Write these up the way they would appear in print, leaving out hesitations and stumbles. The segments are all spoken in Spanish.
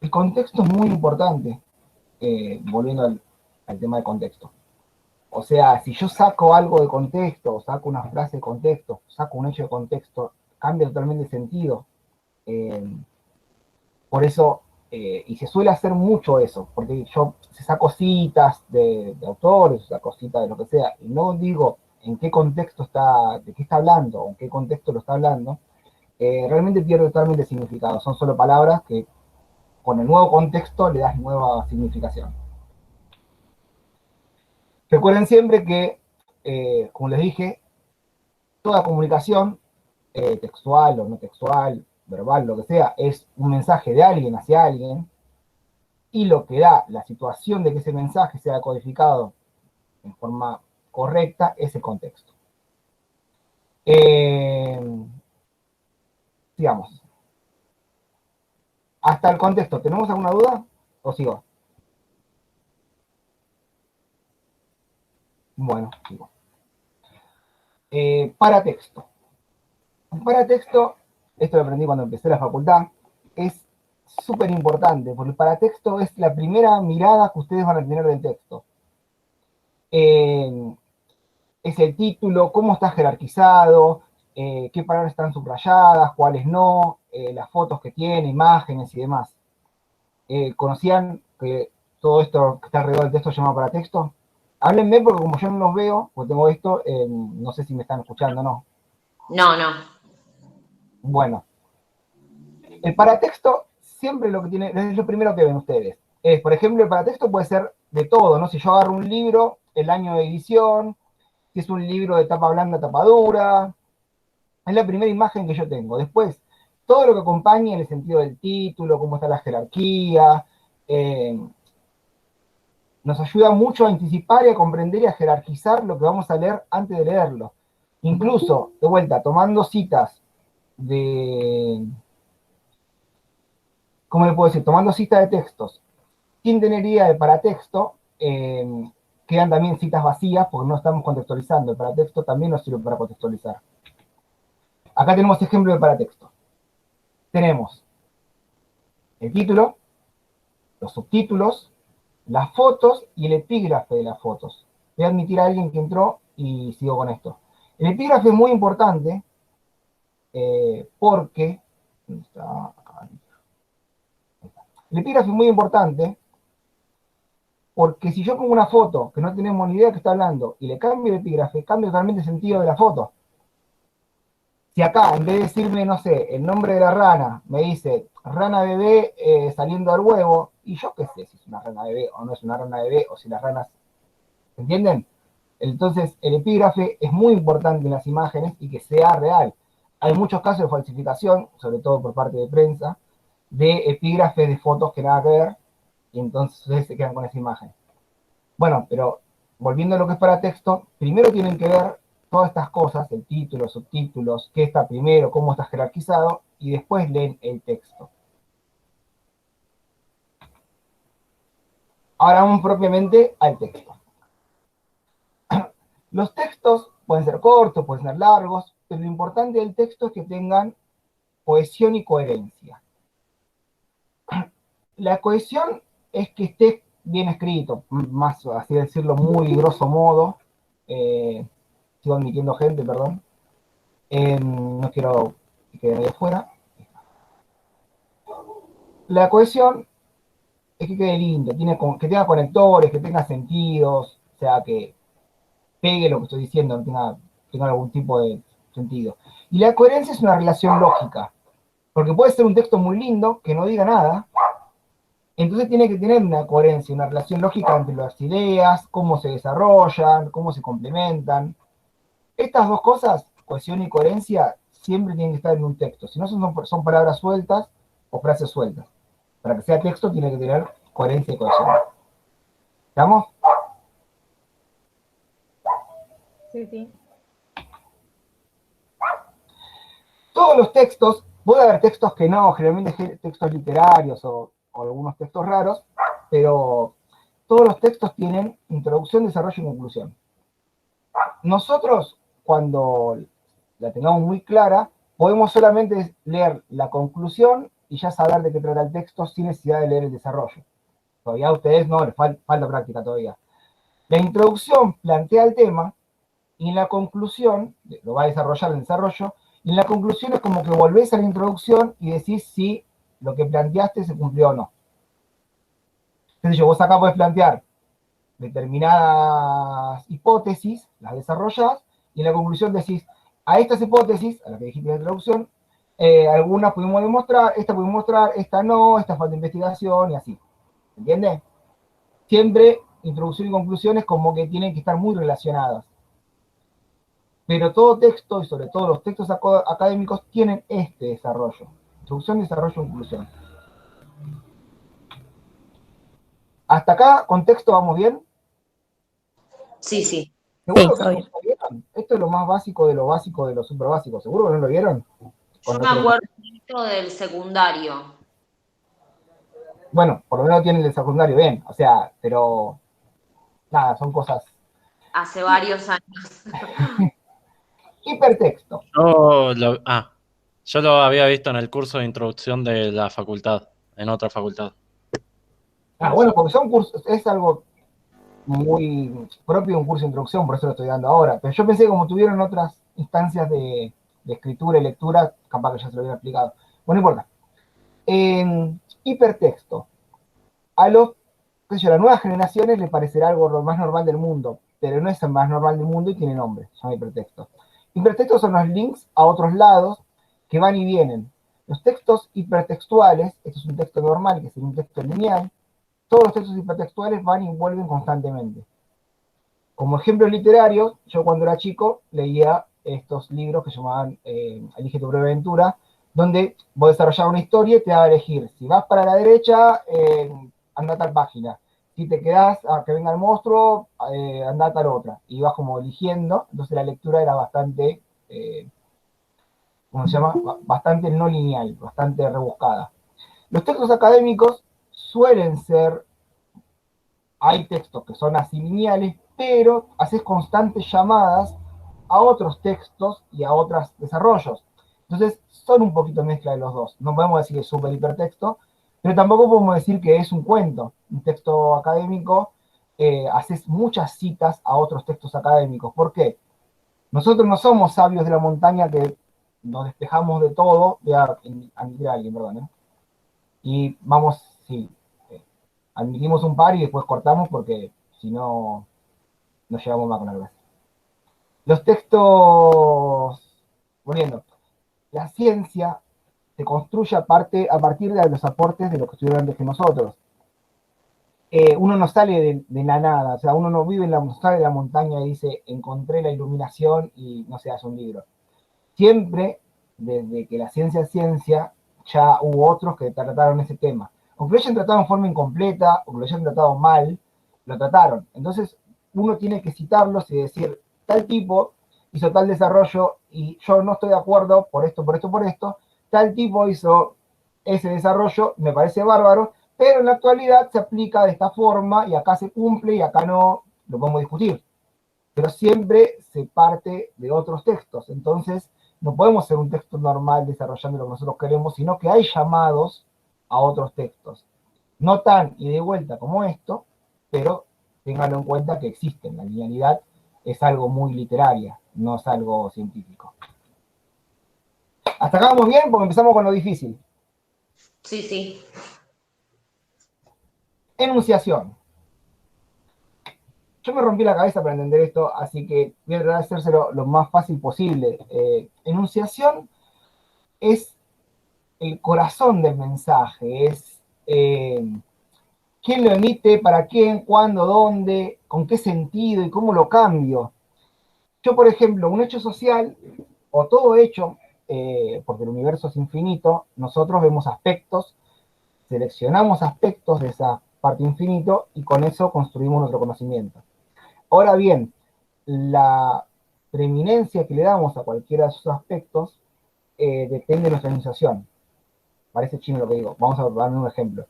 El contexto es muy importante, volviendo al tema del contexto. O sea, si yo saco algo de contexto, saco una frase de contexto, saco un hecho de contexto, cambia totalmente el sentido. Eh, por eso, y se suele hacer mucho eso, porque yo se saco citas de autores, saco citas de lo que sea, y no digo en qué contexto está, de qué está hablando, o en qué contexto lo está hablando, realmente pierde totalmente significado. Son solo palabras que con el nuevo contexto le das nueva significación. Recuerden siempre que, como les dije, toda comunicación, textual o no textual, verbal, lo que sea, es un mensaje de alguien hacia alguien, y lo que da la situación de que ese mensaje sea codificado en forma correcta es el contexto. Eh, Sigamos. Hasta el contexto, ¿tenemos alguna duda? ¿O sigo? Bueno, sigo. Paratexto. Paratexto, esto lo aprendí cuando empecé la facultad, es súper importante, porque el paratexto es la primera mirada que ustedes van a tener del texto. Es el título, cómo está jerarquizado, qué palabras están subrayadas, cuáles no, las fotos que tiene, imágenes y demás. ¿Conocían que todo esto que está alrededor del texto se llama paratexto? Háblenme porque como yo no los veo, pues tengo esto, no sé si me están escuchando o no. No, no. Bueno, el paratexto siempre lo que tiene, es lo primero que ven ustedes. Por ejemplo, el paratexto puede ser de todo, ¿no? Si yo agarro un libro, el año de edición, si es un libro de tapa blanda, tapa dura, es la primera imagen que yo tengo. Después, todo lo que acompañe en el sentido del título, cómo está la jerarquía, nos ayuda mucho a anticipar y a comprender y a jerarquizar lo que vamos a leer antes de leerlo. Incluso, de vuelta, tomando citas de, ¿cómo le puedo decir? Tomando citas de textos sin tener idea de paratexto, quedan también citas vacías porque no estamos contextualizando. El paratexto también nos sirve para contextualizar. Acá tenemos ejemplo de paratexto. Tenemos el título, los subtítulos, las fotos y el epígrafe de las fotos. Voy a admitir a alguien que entró y sigo con esto. El epígrafe es muy importante porque... El epígrafe es muy importante porque si yo pongo una foto que no tenemos ni idea de qué está hablando y le cambio el epígrafe, cambia totalmente el sentido de la foto. Si acá, en vez de decirme, no sé, el nombre de la rana, me dice rana bebé saliendo al huevo, y yo qué sé si es una rana bebé o no es una rana bebé, o si las ranas, ¿entienden? Entonces, el epígrafe es muy importante en las imágenes y que sea real. Hay muchos casos de falsificación, sobre todo por parte de prensa, de epígrafes de fotos que nada que ver, y entonces se quedan con esa imagen. Bueno, pero volviendo a lo que es para texto, primero tienen que ver todas estas cosas, el título, subtítulos, qué está primero, cómo está jerarquizado, y después leen el texto. Ahora vamos propiamente al texto. Los textos pueden ser cortos, pueden ser largos, pero lo importante del texto es que tengan cohesión y coherencia. La cohesión es que esté bien escrito, más así decirlo, muy grosso modo. Sigo admitiendo gente, perdón. No quiero que quede ahí afuera. La cohesión es que quede lindo, que tenga conectores, que tenga sentidos, o sea, que pegue lo que estoy diciendo, tenga algún tipo de sentido. Y la coherencia es una relación lógica, porque puede ser un texto muy lindo, que no diga nada, entonces tiene que tener una coherencia, una relación lógica entre las ideas, cómo se desarrollan, cómo se complementan. Estas dos cosas, cohesión y coherencia, siempre tienen que estar en un texto. Si no, son palabras sueltas o frases sueltas. Para que sea texto, tiene que tener coherencia y cohesión. ¿Estamos? Sí, sí. Todos los textos, puede haber textos que no, generalmente textos literarios o algunos textos raros, pero todos los textos tienen introducción, desarrollo y conclusión. Nosotros, cuando la tengamos muy clara, podemos solamente leer la conclusión y ya saber de qué trata el texto sin necesidad de leer el desarrollo. Todavía a ustedes no, les falta práctica todavía. La introducción plantea el tema y en la conclusión, lo va a desarrollar el desarrollo, y en la conclusión es como que volvés a la introducción y decís si lo que planteaste se cumplió o no. Entonces vos acá podés plantear determinadas hipótesis, las desarrollás, y en la conclusión decís, a estas hipótesis, a las que dijiste en la introducción, algunas pudimos demostrar, esta no, esta falta de investigación, y así. ¿Entiendes? Siempre introducción y conclusiones como que tienen que estar muy relacionadas. Pero todo texto, y sobre todo los textos académicos, tienen este desarrollo. Introducción, desarrollo, conclusión. Hasta acá, contexto, ¿vamos bien? Sí, sí. ¿Seguro que todo esto bien. lo vieron? Esto es lo más básico de lo super básico. ¿Seguro que no lo vieron? Yo me acuerdo mucho del secundario. Bueno, por lo menos tienen el secundario bien. O sea, pero nada, son cosas. Hace varios años. Hipertexto. Yo lo había visto en el curso de introducción de la facultad, en otra facultad. Bueno, porque son cursos, es algo muy propio de un curso de introducción, por eso lo estoy dando ahora. Pero yo pensé que como tuvieron otras instancias de escritura y lectura, capaz que ya se lo hubiera explicado. Bueno, no importa. En hipertexto, a los, qué sé yo, las nuevas generaciones les parecerá algo lo más normal del mundo, pero no es el más normal del mundo y tiene nombre, se llama hipertexto. Hipertextos son los links a otros lados que van y vienen. Los textos hipertextuales, esto es un texto normal, que es un texto lineal, todos los textos hipertextuales van y vuelven constantemente. Como ejemplos literarios, yo cuando era chico leía estos libros que se llamaban Elige tu propia aventura, donde vos desarrollabas una historia y te da a elegir. Si vas para la derecha, anda a tal página. Si te quedás a que venga el monstruo, anda a tal otra. Y vas como eligiendo, entonces la lectura era bastante, ¿cómo se llama? Bastante no lineal, bastante rebuscada. Los textos académicos suelen ser, hay textos que son así lineales, pero haces constantes llamadas a otros textos y a otros desarrollos. Entonces, son un poquito mezcla de los dos. No podemos decir que es súper hipertexto, pero tampoco podemos decir que es un cuento. Un texto académico, haces muchas citas a otros textos académicos. ¿Por qué? Nosotros no somos sabios de la montaña que nos despejamos de todo, voy a admitir a alguien, perdón, ¿eh? Y vamos, sí, admitimos un par y después cortamos porque si no, nos llevamos más con la clase. Los textos, volviendo, la ciencia se construye a partir de los aportes de los que estuvieron antes que nosotros. Uno no sale de la nada, o sea, uno no vive no sale de la montaña y dice, encontré la iluminación y no se hace un libro. Siempre, desde que la ciencia es ciencia, ya hubo otros que trataron ese tema. Aunque lo hayan tratado en forma incompleta, o que lo hayan tratado mal, lo trataron. Entonces, uno tiene que citarlos y decir, tal tipo hizo tal desarrollo y yo no estoy de acuerdo por esto, por esto, por esto. Tal tipo hizo ese desarrollo, me parece bárbaro, pero en la actualidad se aplica de esta forma y acá se cumple y acá no, lo podemos discutir. Pero siempre se parte de otros textos. Entonces, no podemos ser un texto normal desarrollando lo que nosotros queremos, sino que hay llamados a otros textos. No tan y de vuelta como esto, pero ténganlo en cuenta que existen. La linealidad es algo muy literaria, no es algo científico. Hasta acá vamos bien porque empezamos con lo difícil. Sí, sí. Enunciación. Yo me rompí la cabeza para entender esto, así que voy a tratar de hacérselo lo más fácil posible. Enunciación es el corazón del mensaje, es quién lo emite, para quién, cuándo, dónde, con qué sentido y cómo lo cambio. Yo, por ejemplo, un hecho social, o todo hecho, porque el universo es infinito, nosotros vemos aspectos, seleccionamos aspectos de esa parte infinito y con eso construimos nuestro conocimiento. Ahora bien, la preeminencia que le damos a cualquiera de esos aspectos depende de nuestra enunciación. Parece chino lo que digo. Vamos a dar un ejemplo.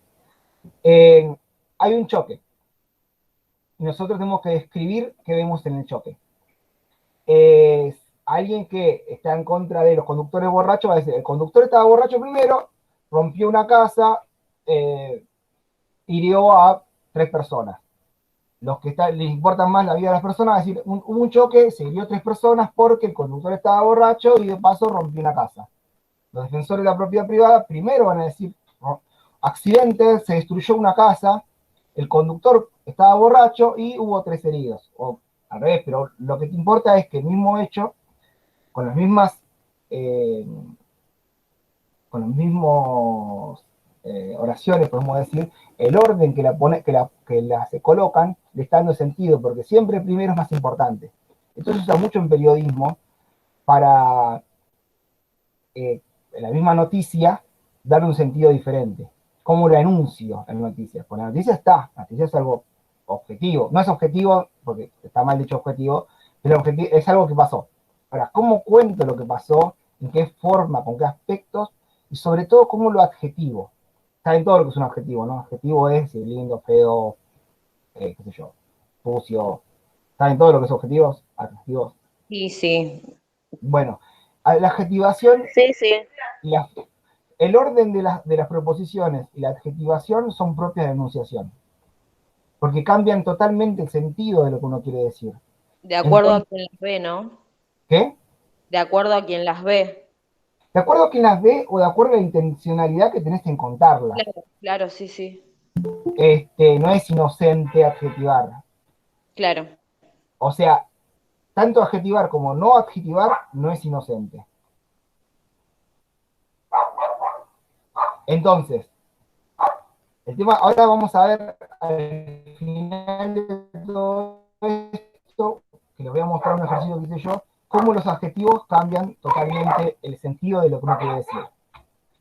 Hay un choque. Y nosotros tenemos que describir qué vemos en el choque. Alguien que está en contra de los conductores borrachos va a decir, el conductor estaba borracho primero, rompió una casa, hirió a 3 personas. Los que les importan más la vida de las personas, es decir, hubo un choque, se hirió 3 personas porque el conductor estaba borracho y de paso rompió una casa. Los defensores de la propiedad privada primero van a decir, ¿no? Accidente, se destruyó una casa, el conductor estaba borracho y hubo 3 heridos. O al revés, pero lo que te importa es que el mismo hecho, con las mismas, con los mismos oraciones, podemos decir, el orden se colocan le está dando sentido, porque siempre el primero es más importante. Entonces se usa mucho en periodismo para la misma noticia darle un sentido diferente. ¿Cómo lo anuncio en noticias? Pues la noticia está, la noticia es algo objetivo. No es objetivo, porque está mal dicho objetivo, pero es algo que pasó. Ahora, ¿cómo cuento lo que pasó? ¿En qué forma? ¿Con qué aspectos? Y sobre todo, ¿cómo lo adjetivo? Saben todo lo que es un adjetivo, ¿no? Adjetivo es lindo, feo, qué sé yo, sucio. ¿Saben todo lo que es objetivos? Adjetivos. Sí, sí. Bueno, la adjetivación, Sí, sí. el orden de las proposiciones y la adjetivación son propias de enunciación, porque cambian totalmente el sentido de lo que uno quiere decir. De acuerdo a Entonces, quien las ve, ¿no? ¿qué? De acuerdo a quien las ve. ¿De acuerdo a quién las ve o de acuerdo a la intencionalidad que tenés en contarlas? Claro, claro, sí, sí. No es inocente adjetivar. Claro. O sea, tanto adjetivar como no adjetivar no es inocente. Entonces, el tema, ahora vamos a ver al final de todo esto, que les voy a mostrar un ejercicio que hice yo, cómo los adjetivos cambian totalmente el sentido de lo que uno quiere decir.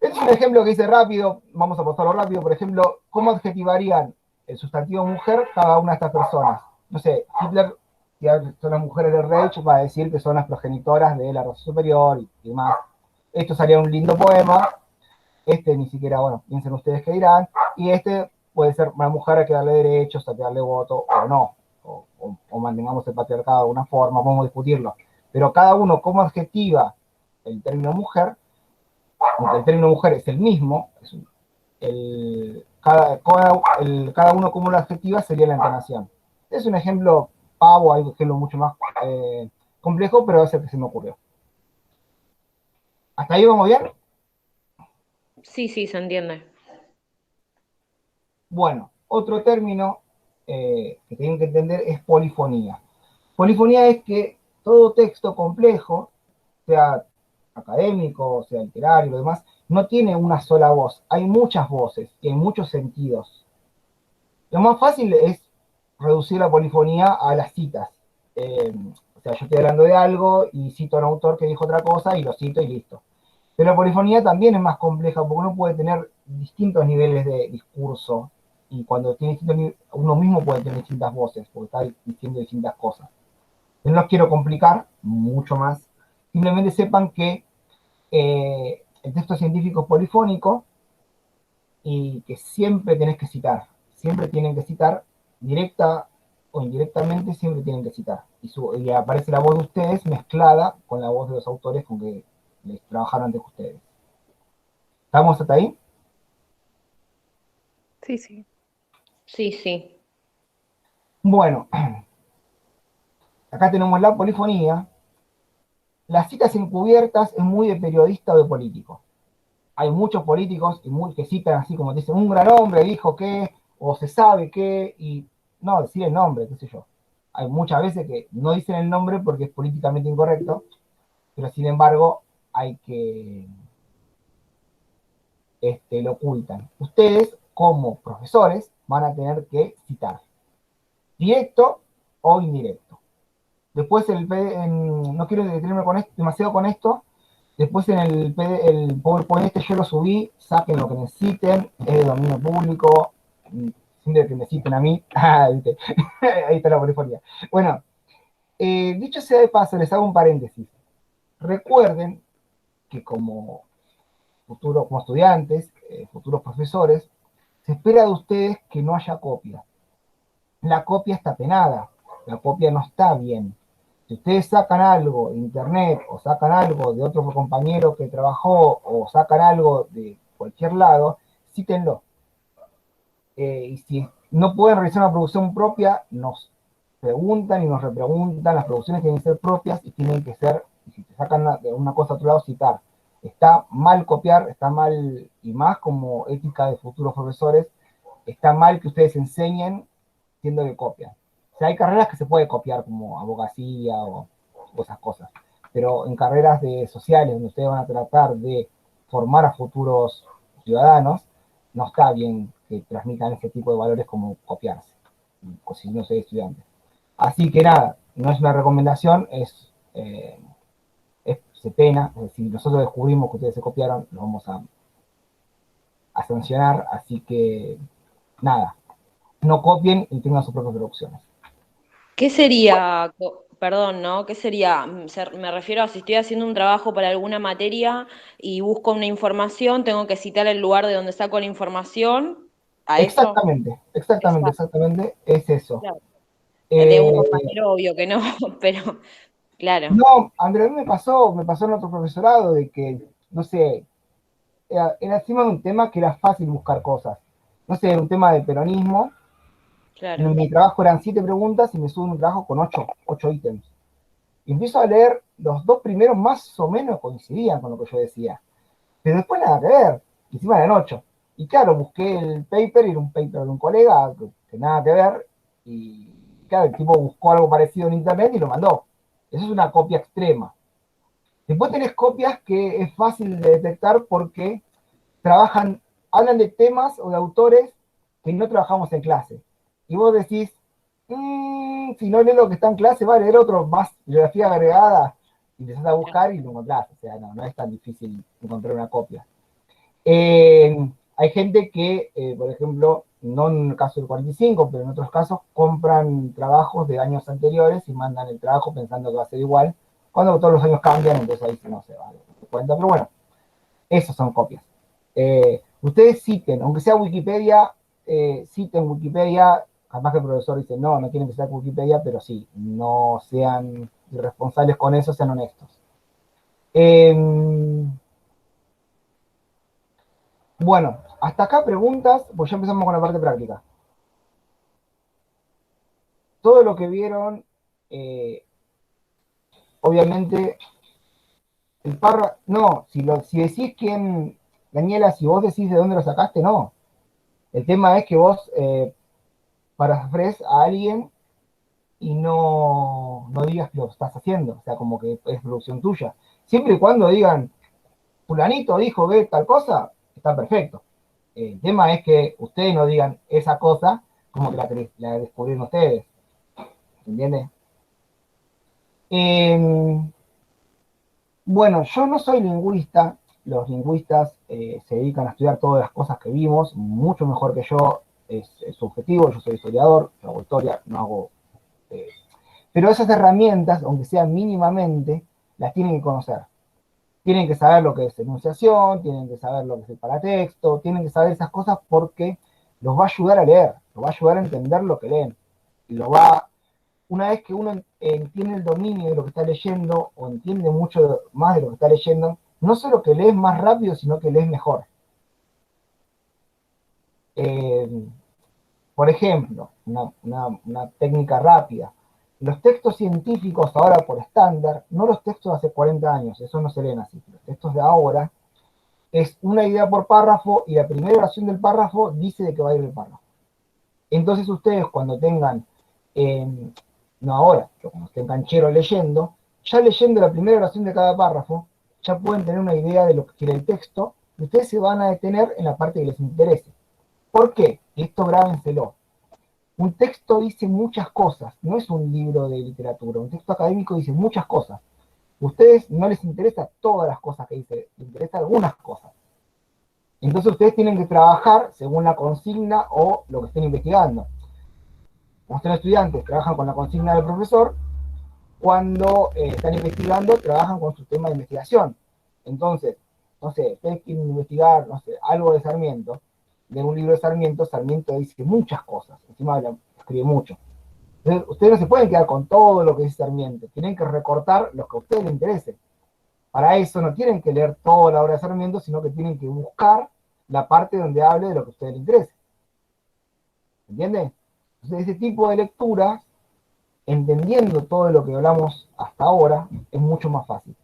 Este es un ejemplo que hice rápido, vamos a pasarlo rápido. Por ejemplo, ¿cómo adjetivarían el sustantivo mujer cada una de estas personas? No sé, Hitler, si son las mujeres del Reich, va a decir que son las progenitoras de la raza superior y demás. Esto sería un lindo poema. Este ni siquiera, bueno, piensen ustedes qué dirán. Y este puede ser una mujer a que darle derechos, a que darle voto o no. O mantengamos el patriarcado de alguna forma, podemos discutirlo. Pero cada uno, cómo adjetiva el término mujer, aunque el término mujer es el mismo, cada uno como lo adjetiva sería la entonación. Es un ejemplo pavo, hay un ejemplo mucho más complejo, pero es el que se me ocurrió. ¿Hasta ahí vamos bien? Sí, sí, se entiende. Bueno, otro término que tienen que entender es polifonía. Polifonía es que todo texto complejo, sea académico, sea literario, lo demás, no tiene una sola voz. Hay muchas voces y hay muchos sentidos. Lo más fácil es reducir la polifonía a las citas. O sea, yo estoy hablando de algo y cito a un autor que dijo otra cosa y lo cito y listo. Pero la polifonía también es más compleja porque uno puede tener distintos niveles de discurso y cuando tiene uno mismo puede tener distintas voces porque está diciendo distintas cosas. No los quiero complicar mucho más. Simplemente sepan que el texto científico es polifónico y que siempre tenés que citar. Siempre tienen que citar, directa o indirectamente, siempre tienen que citar. Y aparece la voz de ustedes mezclada con la voz de los autores con que les trabajaron antes que ustedes. ¿Estamos hasta ahí? Sí, sí. Sí, sí. Bueno, acá tenemos la polifonía. Las citas encubiertas es muy de periodista o de político. Hay muchos políticos que citan así como dicen, un gran hombre dijo que, o se sabe que, y no, decir el nombre, qué sé yo. Hay muchas veces que no dicen el nombre porque es políticamente incorrecto, pero sin embargo hay que, lo ocultan. Ustedes, como profesores, van a tener que citar, directo o indirecto. Después, no quiero detenerme demasiado con esto. Después en el PowerPoint yo lo subí, saquen lo que necesiten, es de dominio público, siempre que me citen a mí, ahí está la polifonía. Bueno, dicho sea de paso, les hago un paréntesis. Recuerden que como como estudiantes, futuros profesores, se espera de ustedes que no haya copia. La copia está penada, la copia no está bien. Si ustedes sacan algo de internet o sacan algo de otro compañero que trabajó o sacan algo cualquier lado, cítenlo. Y si no pueden realizar una producción propia, nos preguntan y nos repreguntan. Las producciones tienen que ser propias y tienen que ser, y si te sacan de una cosa a otro lado, citar. Está mal copiar, está mal, y más como ética de futuros profesores, está mal que ustedes enseñen siendo que copian. O sea, hay carreras que se puede copiar, como abogacía o esas cosas, pero en carreras sociales, donde ustedes van a tratar de formar a futuros ciudadanos, no está bien que transmitan ese tipo de valores como copiarse, si no soy estudiante. Así que nada, no es una recomendación, se pena. Si nosotros descubrimos que ustedes se copiaron, lo vamos a sancionar, así que nada, no copien y tengan sus propias producciones. ¿Qué sería, perdón, ¿no? ¿Qué sería? Me refiero a si estoy haciendo un trabajo para alguna materia y busco una información, tengo que citar el lugar de donde saco la información, ¿a eso? Exactamente, exactamente, Exacto, exactamente, es eso. claro. De un Eh, compañero, obvio que no, pero claro, no, André, a mí me pasó en otro profesorado de que, no sé, era encima de un tema que era fácil buscar cosas. No sé, era un tema de peronismo. claro. En mi trabajo eran 7 preguntas y me suben un trabajo con 8 ítems. Y empiezo a leer, los 2 primeros más o menos coincidían con lo que yo decía. Pero después nada que ver, encima eran 8. Y claro, busqué el paper, y era un paper de un colega que nada que ver, y claro, el tipo buscó algo parecido en internet y lo mandó. Eso es una copia extrema. Después tenés copias que es fácil de detectar porque trabajan, hablan de temas o de autores que no trabajamos en clase. Y vos decís, si no lees lo que está en clase, va a leer otro más, bibliografía agregada, y empezás a buscar y lo encontrás. O sea, no es tan difícil encontrar una copia. Hay gente que, por ejemplo, no en el caso del 45, pero en otros casos, compran trabajos de años anteriores y mandan el trabajo pensando que va a ser igual, cuando todos los años cambian, entonces ahí no se va a dar cuenta. Pero bueno, esos son copias. Ustedes citen, aunque sea Wikipedia, citen Wikipedia. Capaz que el profesor dice, no tienen que ser Wikipedia, pero sí, no sean irresponsables con eso, sean honestos. Bueno, hasta acá preguntas, pues ya empezamos con la parte práctica. Todo lo que vieron, obviamente, el párrafo, no, si decís quién, Daniela, si vos decís de dónde lo sacaste, no. El tema es que vos parafrases a alguien y no digas que lo estás haciendo, o sea, como que es producción tuya. Siempre y cuando digan, fulanito dijo que tal cosa, está perfecto. El tema es que ustedes no digan esa cosa como que la descubrieron ustedes, ¿entiendes? Bueno, yo no soy lingüista, los lingüistas se dedican a estudiar todas las cosas que vimos, mucho mejor que yo, es subjetivo, yo soy historiador, yo hago historia, no hago... pero esas herramientas, aunque sean mínimamente, las tienen que conocer. Tienen que saber lo que es enunciación, tienen que saber lo que es el paratexto, tienen que saber esas cosas porque los va a ayudar a leer, los va a ayudar a entender lo que leen. Y una vez que uno entiende el dominio de lo que está leyendo, o entiende mucho más de lo que está leyendo, no solo que lees más rápido, sino que lees mejor. Por ejemplo, una técnica rápida. Los textos científicos ahora por estándar, no los textos de hace 40 años, eso no se leen así. Los textos de ahora es una idea por párrafo y la primera oración del párrafo dice de qué va a ir el párrafo. Entonces ustedes cuando tengan, no ahora, pero cuando estén cancheros leyendo, ya leyendo la primera oración de cada párrafo, ya pueden tener una idea de lo que quiere el texto y ustedes se van a detener en la parte que les interese. ¿Por qué? Esto grábenselo. Un texto dice muchas cosas, no es un libro de literatura, un texto académico dice muchas cosas. A ustedes no les interesa todas las cosas que dice, les interesa algunas cosas. Entonces ustedes tienen que trabajar según la consigna o lo que estén investigando. Cuando estén estudiantes, trabajan con la consigna del profesor. Cuando están investigando, trabajan con su tema de investigación. Entonces, no sé, ustedes quieren investigar, no sé, algo de Sarmiento, de un libro de Sarmiento, Sarmiento dice muchas cosas, encima escribe mucho. Entonces, ustedes no se pueden quedar con todo lo que dice Sarmiento, tienen que recortar lo que a ustedes les interese. Para eso no tienen que leer toda la obra de Sarmiento, sino que tienen que buscar la parte donde hable de lo que a usted le interese. ¿Entiende? Entonces, ese tipo de lectura, entendiendo todo lo que hablamos hasta ahora, es mucho más fácil.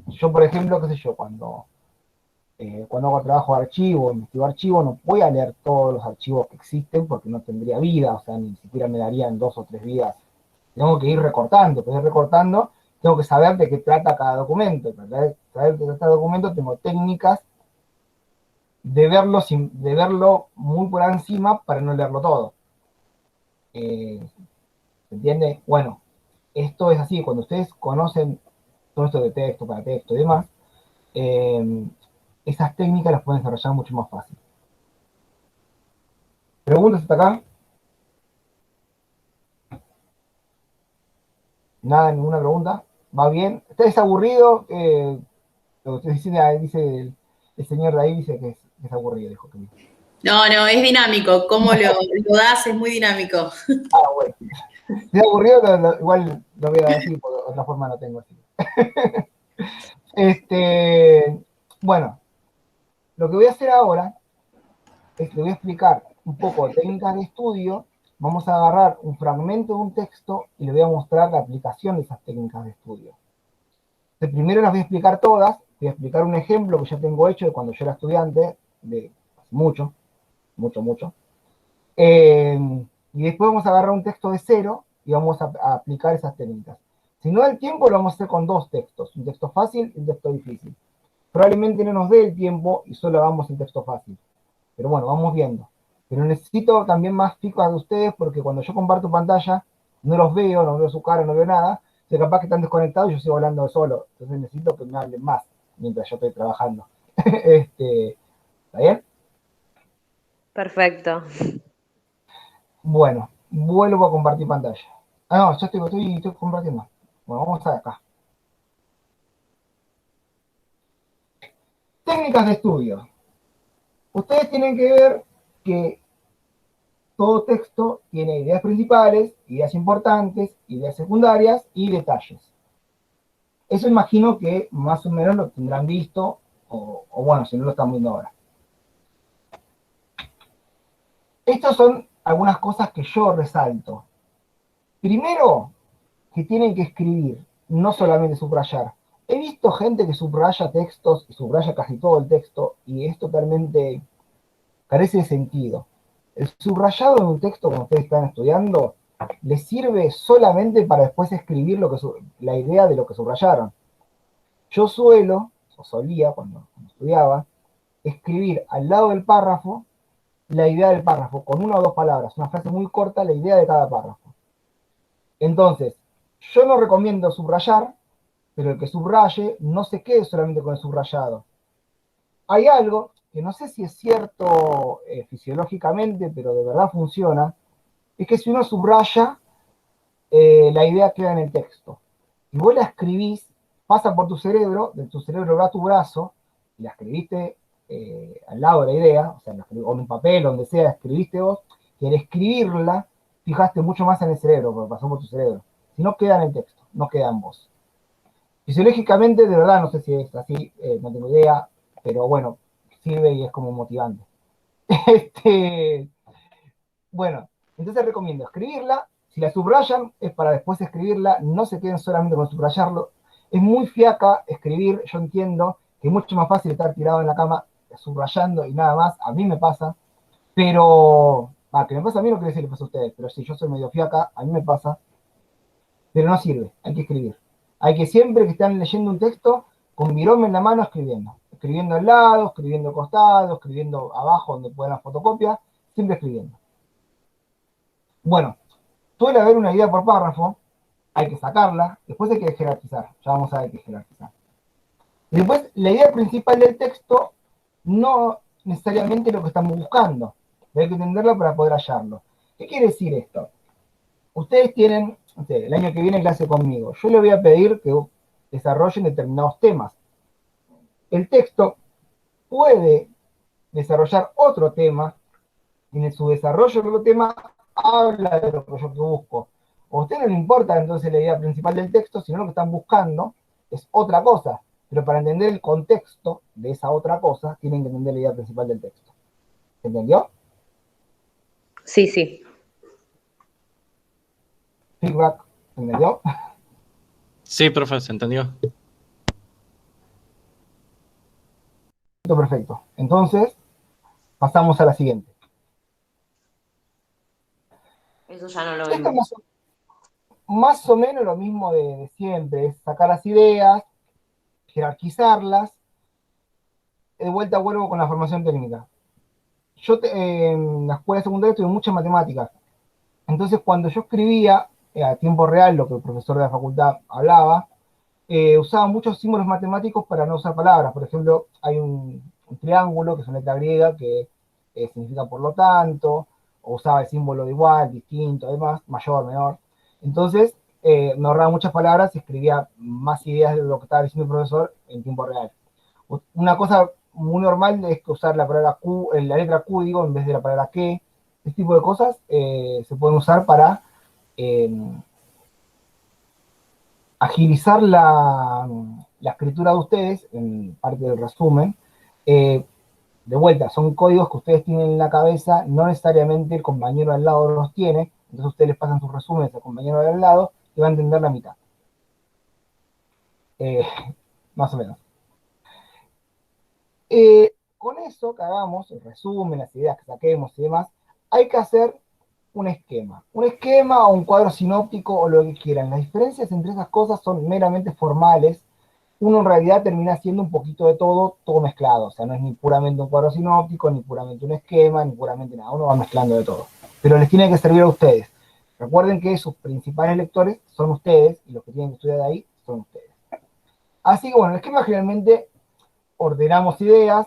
Yo, por ejemplo, qué sé yo, cuando hago trabajo de archivo, investigo archivo, no voy a leer todos los archivos que existen porque no tendría vida, o sea, ni siquiera me darían 2 o 3 vidas. Tengo que ir recortando, pero ir recortando, tengo que saber de qué trata cada documento. Para saber de qué trata cada documento, tengo técnicas de verlo muy por encima para no leerlo todo. ¿Se entiende? Bueno, esto es así, cuando ustedes conocen todo esto de texto, para texto y demás, esas técnicas las pueden desarrollar mucho más fácil. ¿Preguntas hasta acá? Nada, ninguna pregunta. ¿Va bien? ¿Ustedes aburrido? Lo que ustedes dicen, dice el señor de ahí, dice que es aburrido, dijo que. No, es dinámico. Cómo lo das es muy dinámico. Ah, bueno. Si es aburrido, igual lo voy a decir, porque de otra forma no tengo así. Bueno, lo que voy a hacer ahora es, le voy a explicar un poco de técnicas de estudio. Vamos a agarrar un fragmento de un texto y le voy a mostrar la aplicación de esas técnicas de estudio. Entonces, primero las voy a explicar todas, voy a explicar un ejemplo que ya tengo hecho de cuando yo era estudiante, de mucho. Y después vamos a agarrar un texto de cero y vamos a aplicar esas técnicas. Si no da el tiempo, lo vamos a hacer con 2 textos, un texto fácil y un texto difícil. Probablemente no nos dé el tiempo y solo hagamos el texto fácil. Pero bueno, vamos viendo. Pero necesito también más feedback de ustedes porque cuando yo comparto pantalla, no los veo, no veo su cara, no veo nada. O sea, capaz que están desconectados y yo sigo hablando solo. Entonces necesito que me hablen más mientras yo estoy trabajando. ¿Está bien? Perfecto. Bueno, vuelvo a compartir pantalla. Ah, no, ya estoy compartiendo. Bueno, vamos a acá. Técnicas de estudio. Ustedes tienen que ver que todo texto tiene ideas principales, ideas importantes, ideas secundarias y detalles. Eso imagino que más o menos lo tendrán visto, o bueno, si no lo están viendo ahora. Estas son algunas cosas que yo resalto. Primero, que tienen que escribir, no solamente subrayar. He visto gente que subraya textos y subraya casi todo el texto y es totalmente, carece de sentido. El subrayado en un texto, como ustedes están estudiando, les sirve solamente para después escribir la idea de lo que subrayaron. Yo solía, cuando estudiaba, escribir al lado del párrafo la idea del párrafo, con 1 o 2 palabras, una frase muy corta, la idea de cada párrafo. Entonces, yo no recomiendo subrayar, pero el que subraye no se quede solamente con el subrayado. Hay algo que no sé si es cierto fisiológicamente, pero de verdad funciona, es que si uno subraya, la idea queda en el texto. Y vos la escribís, pasa por tu cerebro, de tu cerebro va a tu brazo, y la escribiste al lado de la idea, o sea, o en un papel, donde sea, escribiste vos, que al escribirla, fijaste mucho más en el cerebro, porque pasó por tu cerebro. Si no queda en el texto, no queda en vos. Fisiológicamente, de verdad, no sé si es así, no tengo idea, pero bueno, sirve y es como motivante. Bueno, entonces recomiendo escribirla. Si la subrayan, es para después escribirla, no se queden solamente con subrayarlo. Es muy fiaca escribir, yo entiendo que es mucho más fácil estar tirado en la cama subrayando y nada más, a mí me pasa, pero, que me pasa a mí no quiere decir que le pasa a ustedes, pero si yo soy medio fiaca, a mí me pasa, pero no sirve, hay que escribir. Hay que siempre que están leyendo un texto, con virome en la mano escribiendo. Escribiendo al lado, escribiendo al costado, escribiendo abajo donde puedan la fotocopia, siempre escribiendo. Bueno, suele haber una idea por párrafo, hay que sacarla, después hay que jerarquizar, ya vamos a ver qué es jerarquizar. Y después, la idea principal del texto, no necesariamente lo que estamos buscando, hay que entenderlo para poder hallarlo. ¿Qué quiere decir esto? Ustedes tienen, el año que viene clase conmigo, yo les voy a pedir que desarrollen determinados temas. El texto puede desarrollar otro tema, y en su desarrollo de otro tema habla de lo que yo busco. A usted no le importa entonces la idea principal del texto, sino lo que están buscando es otra cosa. Pero para entender el contexto de esa otra cosa, tienen que entender la idea principal del texto. ¿Se entendió? Sí, sí. Feedback, ¿se entendió? Sí, profe, se entendió. Perfecto. Entonces, pasamos a la siguiente. Eso ya no lo Esto es vimos. más o menos lo mismo de siempre, es sacar las ideas, jerarquizarlas. De vuelta vuelvo con la formación técnica. Yo en la escuela secundaria tuve muchas matemáticas. Entonces, cuando yo escribía a tiempo real lo que el profesor de la facultad hablaba, usaba muchos símbolos matemáticos para no usar palabras. Por ejemplo, hay un triángulo, que es una letra griega, que significa por lo tanto, o usaba el símbolo de igual, distinto, además, mayor, menor. Entonces, me ahorraba muchas palabras y escribía más ideas de lo que estaba diciendo el profesor en tiempo real. Una cosa muy normal es que usar la palabra Q, la letra Q, digo, en vez de la palabra que. Este tipo de cosas se pueden usar para agilizar la escritura de ustedes, en parte del resumen. De vuelta, son códigos que ustedes tienen en la cabeza, no necesariamente el compañero al lado los tiene, entonces ustedes les pasan sus resúmenes al compañero de al lado y va a entender la mitad. Más o menos. Con eso que hagamos, el resumen, las ideas que saquemos y demás, hay que hacer un esquema. Un esquema o un cuadro sinóptico o lo que quieran. Las diferencias entre esas cosas son meramente formales. Uno en realidad termina siendo un poquito de todo, todo mezclado. O sea, no es ni puramente un cuadro sinóptico, ni puramente un esquema, ni puramente nada. Uno va mezclando de todo. Pero les tiene que servir a ustedes. Recuerden que sus principales lectores son ustedes y los que tienen que estudiar de ahí son ustedes. Así que bueno, el esquema generalmente ordenamos ideas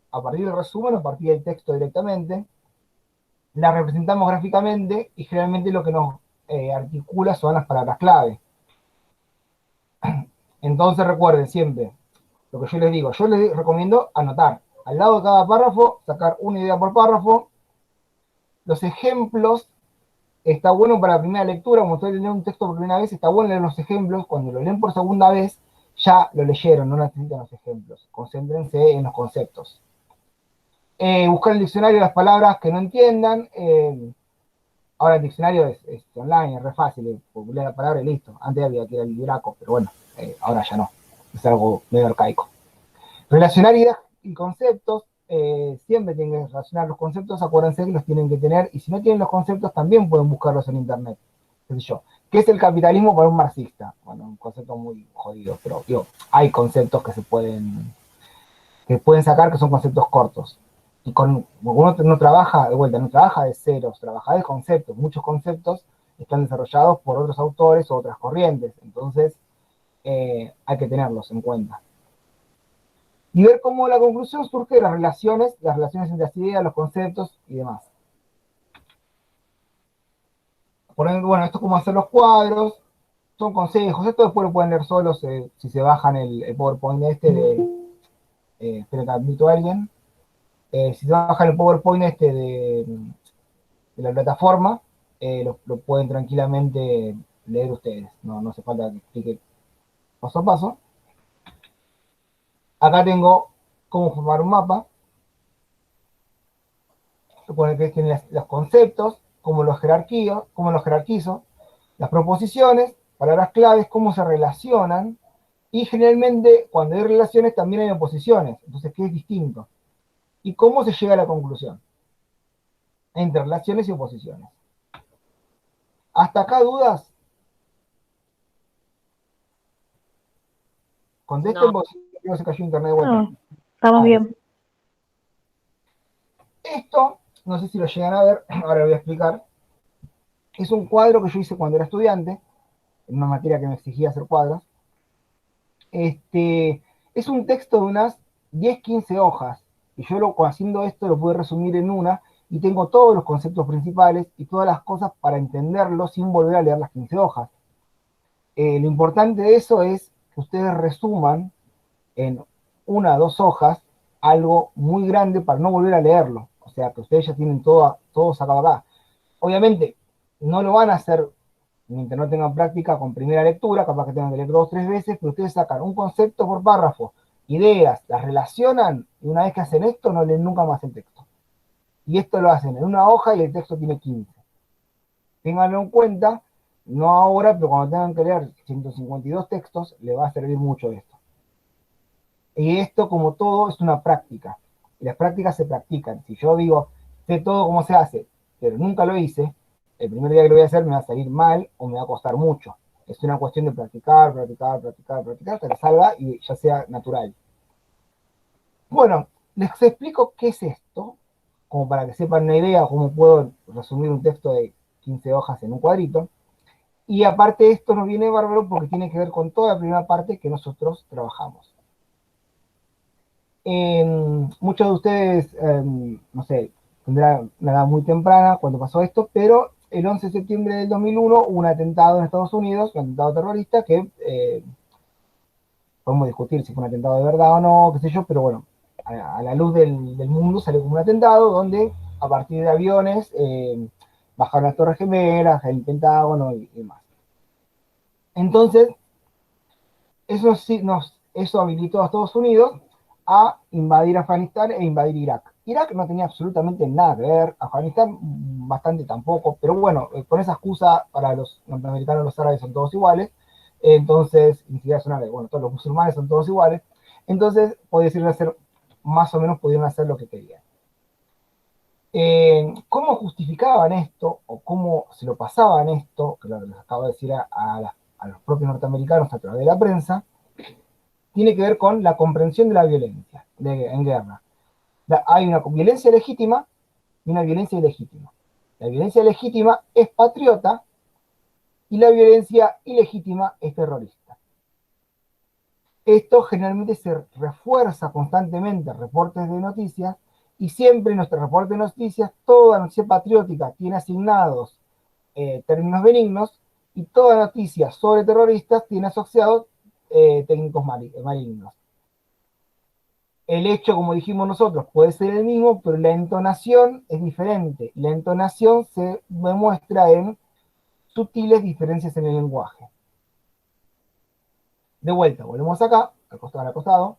a partir del resumen o a partir del texto directamente. La representamos gráficamente y generalmente lo que nos articula son las palabras clave. Entonces recuerden siempre lo que yo les digo. Yo les recomiendo anotar al lado de cada párrafo, sacar una idea por párrafo. Los ejemplos, está bueno para la primera lectura, como ustedes leen un texto por primera vez, está bueno leer los ejemplos. Cuando lo leen por segunda vez, ya lo leyeron, no necesitan los ejemplos. Concéntrense en los conceptos. Buscar el diccionario las palabras que no entiendan. Ahora el diccionario es online, es re fácil, googlear la palabra y listo. Antes había que ir al libraco, pero bueno, ahora ya no. Es algo medio arcaico. Relacionar ideas y conceptos, siempre tienen que relacionar los conceptos, acuérdense que los tienen que tener, y si no tienen los conceptos también pueden buscarlos en internet. ¿Qué sé yo? ¿Qué es el capitalismo para un marxista? Bueno, un concepto muy jodido, pero digo, hay conceptos que pueden sacar que son conceptos cortos. Y uno no trabaja, de vuelta, no trabaja de ceros, trabaja de conceptos. Muchos conceptos están desarrollados por otros autores o otras corrientes, entonces hay que tenerlos en cuenta. Y ver cómo la conclusión surge de las relaciones entre las ideas, los conceptos y demás. Por ejemplo, bueno, esto es cómo hacer los cuadros, son consejos, esto después lo pueden leer solos si se bajan el PowerPoint espero que admito a alguien. Si se bajan el PowerPoint de la plataforma, lo pueden tranquilamente leer ustedes, no hace falta que explique paso a paso. Acá tengo cómo formar un mapa, con el que tienen los conceptos, cómo los jerarquizo, las proposiciones, palabras claves, cómo se relacionan, y generalmente cuando hay relaciones también hay oposiciones, entonces ¿qué es distinto? Y cómo se llega a la conclusión, entre relaciones y oposiciones. ¿Hasta acá dudas? Contesten porque se cayó internet de vuelta. No, estamos bien. Esto, no sé si lo llegan a ver, ahora lo voy a explicar. Es un cuadro que yo hice cuando era estudiante, en una materia que me exigía hacer cuadros. Es un texto de unas 10, 15 hojas, y yo haciendo esto lo pude resumir en una, y tengo todos los conceptos principales y todas las cosas para entenderlo sin volver a leer las 15 hojas. Lo importante de eso es que ustedes resuman en una o dos hojas algo muy grande para no volver a leerlo. O sea, que ustedes ya tienen todo sacado acá. Obviamente, no lo van a hacer mientras no tengan práctica con primera lectura, capaz que tengan que leer 2 o 3 veces, pero ustedes sacan un concepto por párrafo, ideas, las relacionan, y una vez que hacen esto, no leen nunca más el texto. Y esto lo hacen en una hoja y el texto tiene 15. Ténganlo en cuenta, no ahora, pero cuando tengan que leer 152 textos, les va a servir mucho esto. Y esto, como todo, es una práctica. Y las prácticas se practican. Si yo digo, sé todo cómo se hace, pero nunca lo hice, el primer día que lo voy a hacer me va a salir mal o me va a costar mucho. Es una cuestión de practicar, practicar, practicar, practicar, hasta que salga y ya sea natural. Bueno, les explico qué es esto, como para que sepan una idea, cómo puedo resumir un texto de 15 hojas en un cuadrito. Y aparte esto nos viene bárbaro porque tiene que ver con toda la primera parte que nosotros trabajamos. Muchos de ustedes, no sé, tendrán una edad muy temprana cuando pasó esto, pero el 11 de septiembre del 2001 hubo un atentado en Estados Unidos, un atentado terrorista que podemos discutir si fue un atentado de verdad o no, qué sé yo, pero bueno, a la luz del mundo salió como un atentado donde a partir de aviones bajaron las Torres Gemelas, el Pentágono y demás. Entonces, eso habilitó a Estados Unidos a invadir Afganistán e invadir Irak. Irak no tenía absolutamente nada que ver, Afganistán bastante tampoco, pero bueno, con esa excusa para los norteamericanos los árabes son todos iguales, entonces, ni siquiera son árabes, bueno, todos los musulmanes son todos iguales, entonces más o menos pudieron hacer lo que querían. ¿Cómo justificaban esto, o cómo se lo pasaban esto, que lo les acabo de decir a los propios norteamericanos a través de la prensa? Tiene que ver con la comprensión de la violencia en guerra. Hay una violencia legítima y una violencia ilegítima. La violencia legítima es patriota y la violencia ilegítima es terrorista. Esto generalmente se refuerza constantemente en reportes de noticias y siempre en nuestro reporte de noticias toda noticia patriótica tiene asignados términos benignos y toda noticia sobre terroristas tiene asociados técnicos malignos. El hecho, como dijimos nosotros, puede ser el mismo, pero la entonación es diferente. La entonación se demuestra en sutiles diferencias en el lenguaje. De vuelta, volvemos acá, al costado.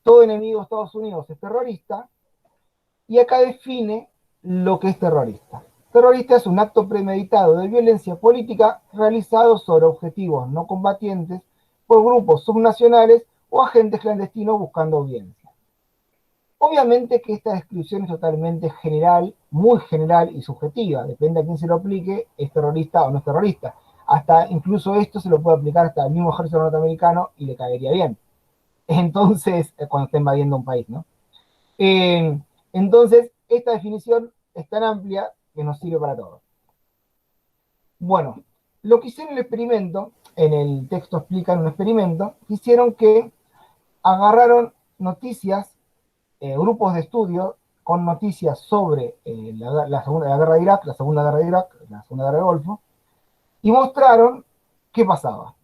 Todo enemigo de Estados Unidos es terrorista, y acá define lo que es terrorista. Terrorista es un acto premeditado de violencia política realizado sobre objetivos no combatientes por grupos subnacionales o agentes clandestinos buscando audiencia. Obviamente que esta descripción es totalmente general, muy general y subjetiva, depende a quién se lo aplique, es terrorista o no es terrorista. Hasta incluso esto se lo puede aplicar hasta el mismo ejército norteamericano y le caería bien. Entonces, cuando está invadiendo un país, ¿no? Entonces, esta definición es tan amplia que nos sirve para todo. Bueno, lo que hicieron el experimento, en el texto explican un experimento, hicieron que agarraron noticias, grupos de estudio con noticias sobre la guerra de Irak, la segunda guerra de Irak, la segunda guerra del Golfo, y mostraron qué pasaba.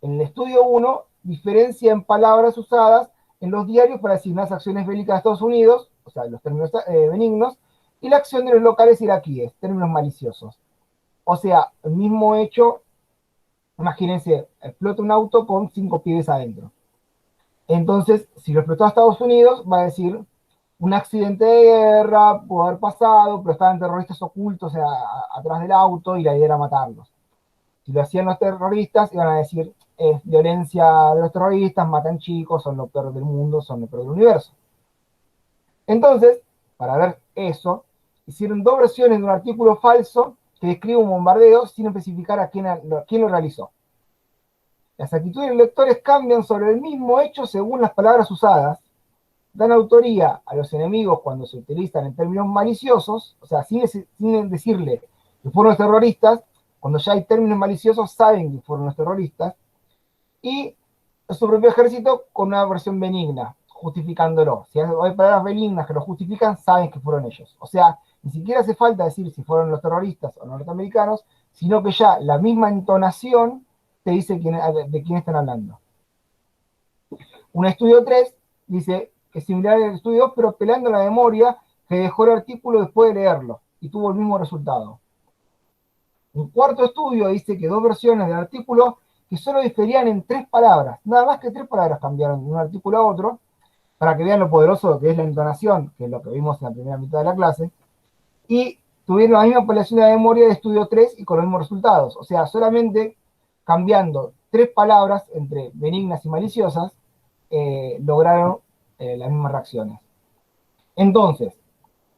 En el estudio 1, diferencia en palabras usadas en los diarios para designar las acciones bélicas de Estados Unidos, o sea, los términos benignos, y la acción de los locales iraquíes, términos maliciosos. O sea, el mismo hecho, imagínense, explota un auto con 5 pibes adentro. Entonces, si lo explotó a Estados Unidos, va a decir un accidente de guerra, pudo haber pasado, pero estaban terroristas ocultos atrás del auto y la idea era matarlos. Si lo hacían los terroristas, iban a decir, es violencia de los terroristas, matan chicos, son lo peor del mundo, son lo peor del universo. Entonces, para ver eso, hicieron 2 versiones de un artículo falso que describe un bombardeo sin especificar a quién lo realizó. Las actitudes de los lectores cambian sobre el mismo hecho según las palabras usadas, dan autoría a los enemigos cuando se utilizan en términos maliciosos, o sea, sin decirle que fueron los terroristas, cuando ya hay términos maliciosos saben que fueron los terroristas, y su propio ejército con una versión benigna, justificándolo. Si hay palabras benignas que lo justifican, saben que fueron ellos. O sea, ni siquiera hace falta decir si fueron los terroristas o norteamericanos, sino que ya la misma entonación te dice de quién están hablando. Un estudio 3 dice que es similar al estudio 2, pero apelando a la memoria que dejó el artículo después de leerlo, y tuvo el mismo resultado. Un cuarto estudio dice que 2 versiones del artículo que solo diferían en 3 palabras, nada más que 3 palabras cambiaron de un artículo a otro, para que vean lo poderoso que es la entonación, que es lo que vimos en la primera mitad de la clase, y tuvieron la misma población de memoria de estudio 3 y con los mismos resultados. O sea, solamente cambiando 3 palabras entre benignas y maliciosas, lograron las mismas reacciones. Entonces,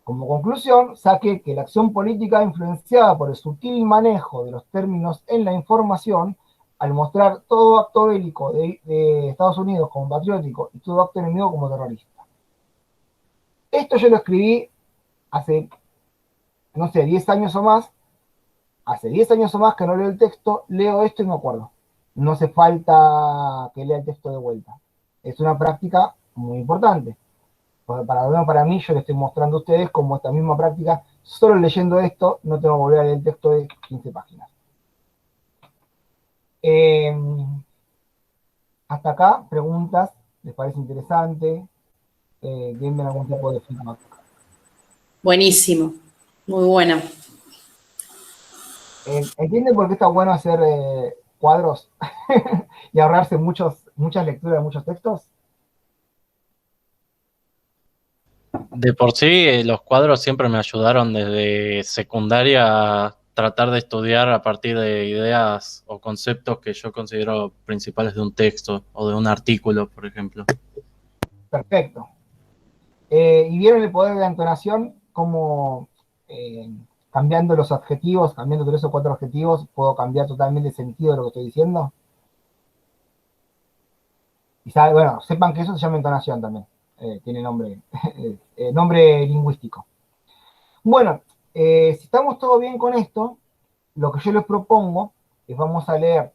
como conclusión, saqué que la acción política influenciada por el sutil manejo de los términos en la información, al mostrar todo acto bélico de Estados Unidos como patriótico y todo acto enemigo como terrorista. Esto yo lo escribí hace, no sé, 10 años o más. Hace 10 años o más que no leo el texto, leo esto y me acuerdo. No hace falta que lea el texto de vuelta. Es una práctica muy importante. Porque para mí, yo le estoy mostrando a ustedes como esta misma práctica, solo leyendo esto, no tengo que volver a leer el texto de 15 páginas. Hasta acá, preguntas, ¿les parece interesante? Denme algún tipo de feedback. Buenísimo, muy bueno. ¿Entienden por qué está bueno hacer cuadros y ahorrarse muchas lecturas de muchos textos? De por sí, los cuadros siempre me ayudaron desde secundaria a tratar de estudiar a partir de ideas o conceptos que yo considero principales de un texto o de un artículo, por ejemplo. Perfecto. ¿Y vieron el poder de la entonación? Como cambiando los adjetivos, cambiando 3 o 4 adjetivos, puedo cambiar totalmente el sentido de lo que estoy diciendo. Y bueno, sepan que eso se llama entonación también. Tiene nombre, nombre lingüístico. Bueno, si estamos todo bien con esto, lo que yo les propongo es vamos a leer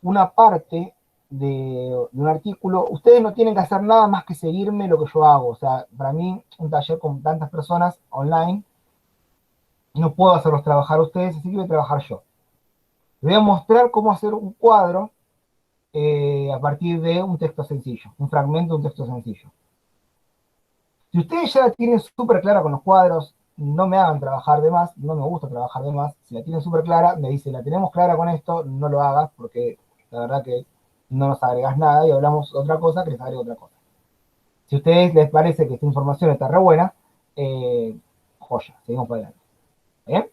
una parte de un artículo. Ustedes no tienen que hacer nada más que seguirme lo que yo hago. O sea, para mí, un taller con tantas personas online, no puedo hacerlos trabajar a ustedes, así que voy a trabajar yo. Les voy a mostrar cómo hacer un cuadro a partir de un texto sencillo, un fragmento de un texto sencillo. Si ustedes ya la tienen súper clara con los cuadros, no me hagan trabajar de más, no me gusta trabajar de más. Si la tienen súper clara, me dicen, la tenemos clara con esto, no lo hagas, porque la verdad que no nos agregas nada y hablamos otra cosa que les agrego otra cosa. Si a ustedes les parece que esta información está re buena, joya, seguimos para adelante. ¿Bien?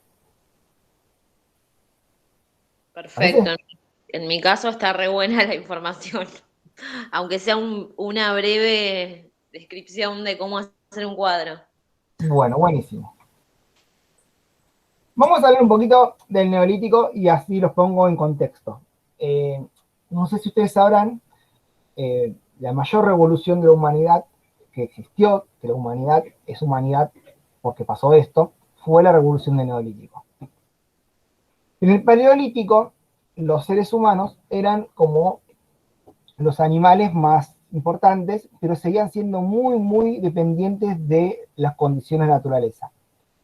Perfecto. ¿Parece? En mi caso está re buena la información. Aunque sea una breve descripción de cómo hacer un cuadro. Bueno, buenísimo. Vamos a hablar un poquito del Neolítico y así los pongo en contexto. No sé si ustedes sabrán, la mayor revolución de la humanidad que existió, que la humanidad es humanidad porque pasó esto, fue la revolución del Neolítico. En el Paleolítico, los seres humanos eran como los animales más importantes, pero seguían siendo muy, muy dependientes de las condiciones de la naturaleza.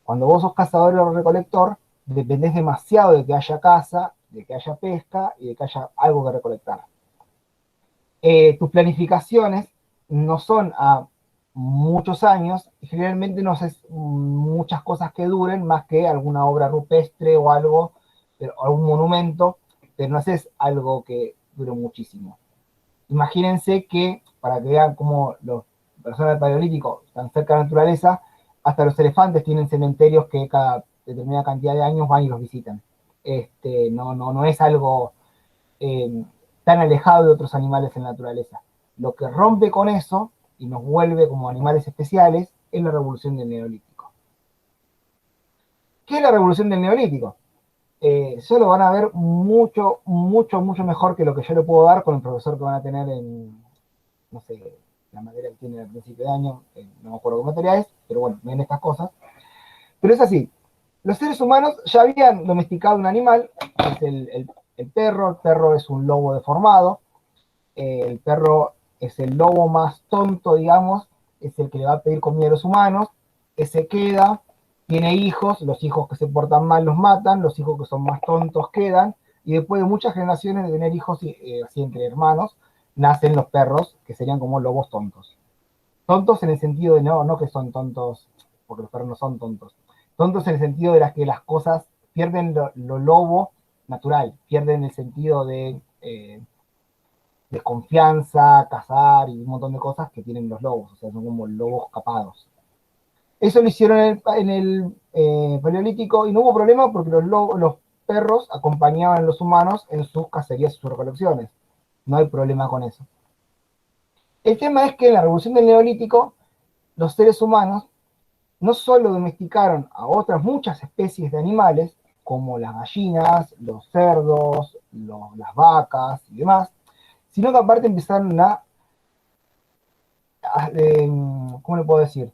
Cuando vos sos cazador o recolector, dependés demasiado de que haya caza, de que haya pesca y de que haya algo que recolectar. Tus planificaciones no son a muchos años, y generalmente no haces muchas cosas que duren, más que alguna obra rupestre o algo, algún monumento, pero no haces algo que dure muchísimo. Imagínense que, para que vean cómo las personas del Paleolítico están cerca de la naturaleza, hasta los elefantes tienen cementerios que cada determinada cantidad de años van y los visitan. No es algo tan alejado de otros animales en la naturaleza. Lo que rompe con eso y nos vuelve como animales especiales es la revolución del Neolítico. ¿Qué es la revolución del Neolítico? Eso lo van a ver mucho, mucho, mucho mejor que lo que yo le puedo dar con el profesor que van a tener en, no sé, la materia que tiene al principio de año, no me acuerdo qué materia es, pero bueno, ven estas cosas. Pero es así, los seres humanos ya habían domesticado un animal, que es el perro es un lobo deformado, el perro es el lobo más tonto, digamos, es el que le va a pedir comida a los humanos, que se queda, tiene hijos, los hijos que se portan mal los matan, los hijos que son más tontos quedan, y después de muchas generaciones de tener hijos así entre hermanos, nacen los perros, que serían como lobos tontos. Tontos en el sentido de no que son tontos, porque los perros no son tontos. Tontos en el sentido de que las cosas pierden lo lobo natural, pierden el sentido de desconfianza, cazar y un montón de cosas que tienen los lobos, o sea, son como lobos capados. Eso lo hicieron en el Paleolítico y no hubo problema porque los perros acompañaban a los humanos en sus cacerías y sus recolecciones. No hay problema con eso. El tema es que en la revolución del Neolítico, los seres humanos no solo domesticaron a otras muchas especies de animales, como las gallinas, los cerdos, las vacas y demás, sino que aparte empezaron ¿cómo le puedo decir?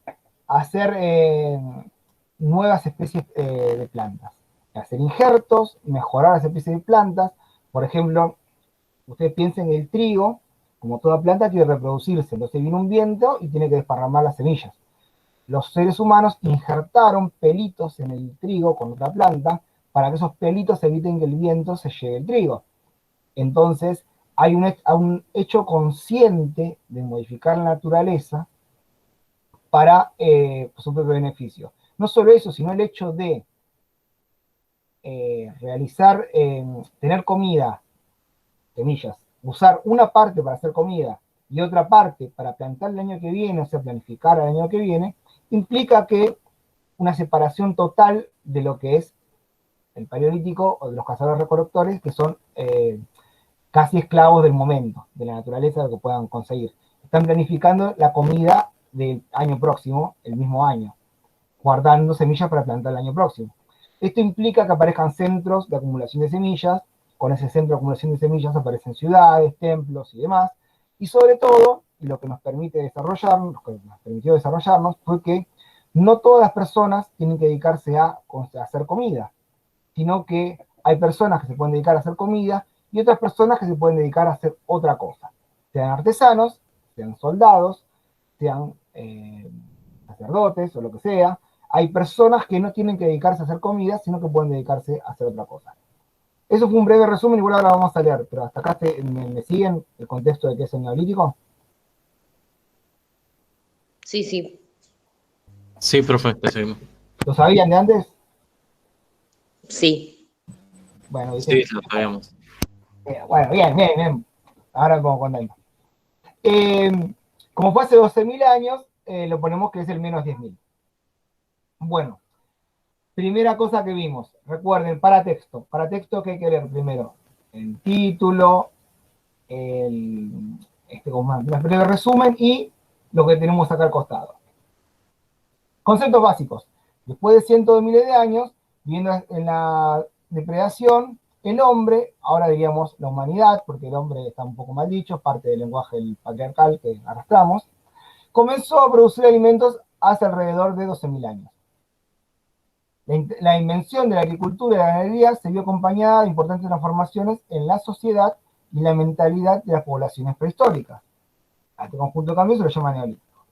A hacer nuevas especies de plantas, hacer injertos, mejorar las especies de plantas. Por ejemplo, ustedes piensen en el trigo, como toda planta quiere reproducirse, entonces viene un viento y tiene que desparramar las semillas. Los seres humanos injertaron pelitos en el trigo con otra planta para que esos pelitos eviten que el viento se lleve el trigo. Entonces, hay un hecho consciente de modificar la naturaleza para su propio beneficio. No solo eso, sino el hecho de tener comida, semillas, usar una parte para hacer comida y otra parte para plantar el año que viene, o sea, planificar el año que viene, implica que una separación total de lo que es el Paleolítico o de los cazadores recolectores, que son casi esclavos del momento, de la naturaleza, de lo que puedan conseguir. Están planificando la comida del año próximo, el mismo año, guardando semillas para plantar el año próximo. Esto implica que aparezcan centros de acumulación de semillas, con ese centro de acumulación de semillas aparecen ciudades, templos y demás, y sobre todo, lo que nos permite desarrollarnos, lo que nos permitió desarrollarnos, fue que no todas las personas tienen que dedicarse a hacer comida, sino que hay personas que se pueden dedicar a hacer comida y otras personas que se pueden dedicar a hacer otra cosa, sean artesanos, sean soldados, sean sacerdotes o lo que sea. Hay personas que no tienen que dedicarse a hacer comida, sino que pueden dedicarse a hacer otra cosa. Eso fue un breve resumen, igual ahora vamos a leer, pero hasta acá me siguen el contexto de qué es el Neolítico. Sí, sí. Sí, profe, te seguimos. ¿Lo sabían de antes? Sí. Bueno, Sí, lo sabíamos. Bueno, bien. Ahora como contento. Como fue hace 12.000 años, lo ponemos que es el menos 10.000. Bueno, primera cosa que vimos. Recuerden, paratexto. Paratexto, ¿qué hay que leer primero? El título, como un breve resumen y lo que tenemos acá al costado. Conceptos básicos. Después de cientos de miles de años, viviendo en la depredación, el hombre, ahora diríamos la humanidad, porque el hombre está un poco mal dicho, es parte del lenguaje patriarcal que arrastramos, comenzó a producir alimentos hace alrededor de 12.000 años. La invención de la agricultura y la ganadería se vio acompañada de importantes transformaciones en la sociedad y la mentalidad de las poblaciones prehistóricas. A este conjunto de cambios se lo llama Neolítico.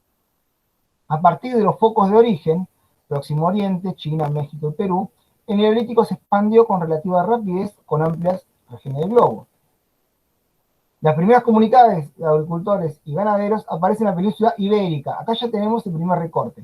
A partir de los focos de origen, Próximo Oriente, China, México y Perú, el Neolítico se expandió con relativa rapidez con amplias regiones del globo. Las primeras comunidades de agricultores y ganaderos aparecen en la península ibérica. Acá ya tenemos el primer recorte.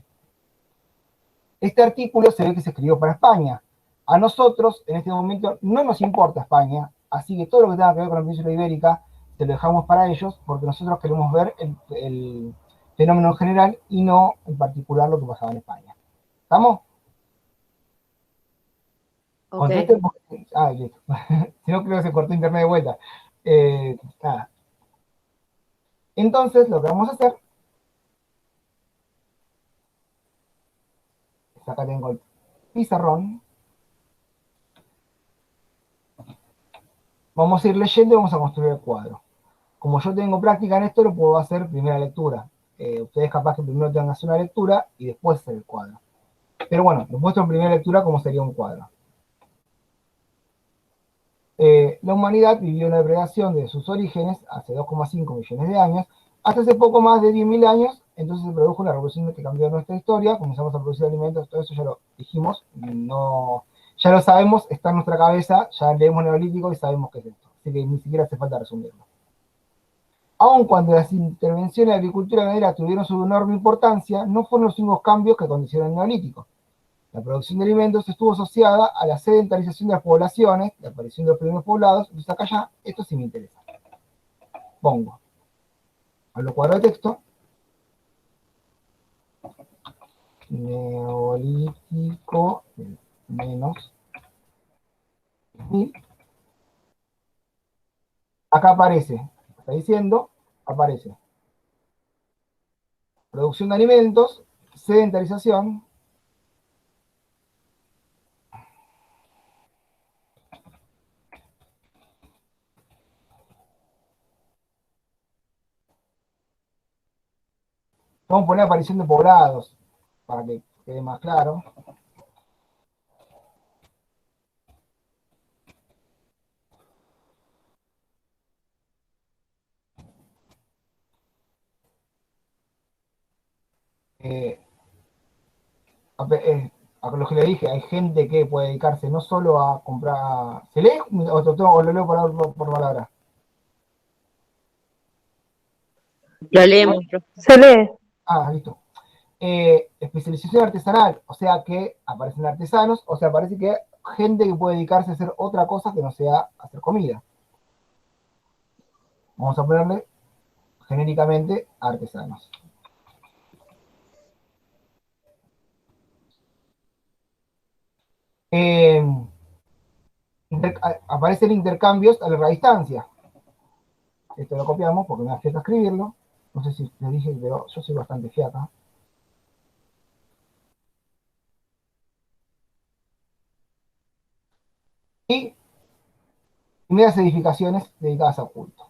Este artículo se ve que se escribió para España. A nosotros, en este momento, no nos importa España, así que todo lo que tenga que ver con la península ibérica, se lo dejamos para ellos, porque nosotros queremos ver el fenómeno en general y no en particular lo que pasaba en España. ¿Estamos? Okay. Listo. Si no, creo que se cortó internet de vuelta. Nada. Entonces, lo que vamos a hacer es, acá tengo el pizarrón. Vamos a ir leyendo y vamos a construir el cuadro. Como yo tengo práctica en esto, lo puedo hacer primera lectura. Ustedes capaz que primero tengan que hacer una lectura y después hacer el cuadro. Pero bueno, les muestro en primera lectura cómo sería un cuadro. La humanidad vivió una depredación desde sus orígenes, hace 2,5 millones de años, hasta hace poco más de 10.000 años, entonces se produjo una revolución que cambió nuestra historia, comenzamos a producir alimentos, todo eso ya lo dijimos, ya lo sabemos, está en nuestra cabeza, ya leemos Neolítico y sabemos qué es esto, así que ni siquiera hace falta resumirlo. Aun cuando las intervenciones de agricultura ganadera tuvieron su enorme importancia, no fueron los únicos cambios que condicionan el Neolítico. La producción de alimentos estuvo asociada a la sedentarización de las poblaciones, la aparición de los primeros poblados. Entonces acá ya, esto sí me interesa. Pongo, hablo cuadro de texto, neolítico menos 1000. Acá aparece, está diciendo, aparece producción de alimentos, sedentarización, vamos a poner aparición de poblados, para que quede más claro. A lo que le dije, hay gente que puede dedicarse no solo a comprar. ¿Se lee o lo leo por palabra? Lo leemos, profe. Se lee. Ah, listo. Especialización artesanal, o sea que aparecen artesanos, o sea, parece que gente que puede dedicarse a hacer otra cosa que no sea hacer comida. Vamos a ponerle genéricamente artesanos. Aparecen intercambios a larga distancia. Esto lo copiamos porque me da fiaca escribirlo. No sé si les dije, pero yo soy bastante fiaca. Y primeras edificaciones dedicadas a culto.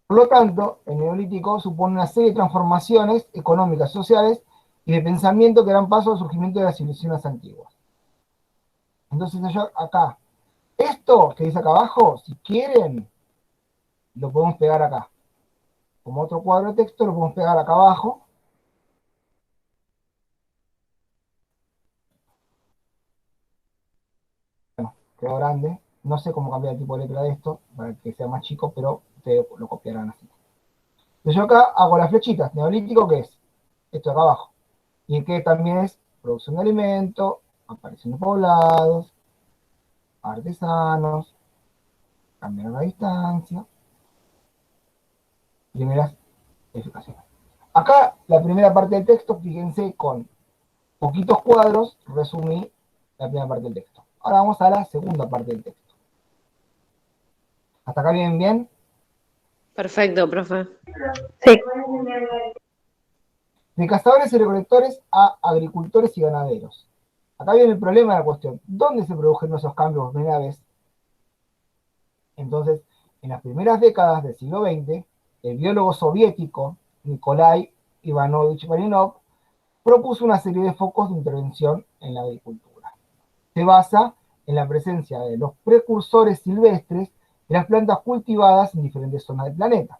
Por lo tanto, el neolítico supone una serie de transformaciones económicas, sociales y de pensamiento que dan paso al surgimiento de las civilizaciones antiguas. Entonces, yo acá, esto que dice acá abajo, si quieren, lo podemos pegar acá. Como otro cuadro de texto, lo podemos pegar acá abajo. Bueno, quedó grande. No sé cómo cambiar el tipo de letra de esto para que sea más chico, pero ustedes lo copiarán así. Entonces yo acá hago las flechitas. Neolítico, ¿qué es? Esto de acá abajo. Y que también es producción de alimentos, aparición de poblados, artesanos, cambiar la distancia, primeras edificaciones. Acá, la primera parte del texto, fíjense, con poquitos cuadros, resumí la primera parte del texto. Ahora vamos a la segunda parte del texto. ¿Hasta acá vienen bien? Perfecto, profe. Sí. De cazadores y recolectores a agricultores y ganaderos. Acá viene el problema de la cuestión. ¿Dónde se produjeron esos cambios por primera vez? Entonces, en las primeras décadas del siglo XX, el biólogo soviético Nikolai Ivanovich Malinov propuso una serie de focos de intervención en la agricultura. Se basa en la presencia de los precursores silvestres de las plantas cultivadas en diferentes zonas del planeta.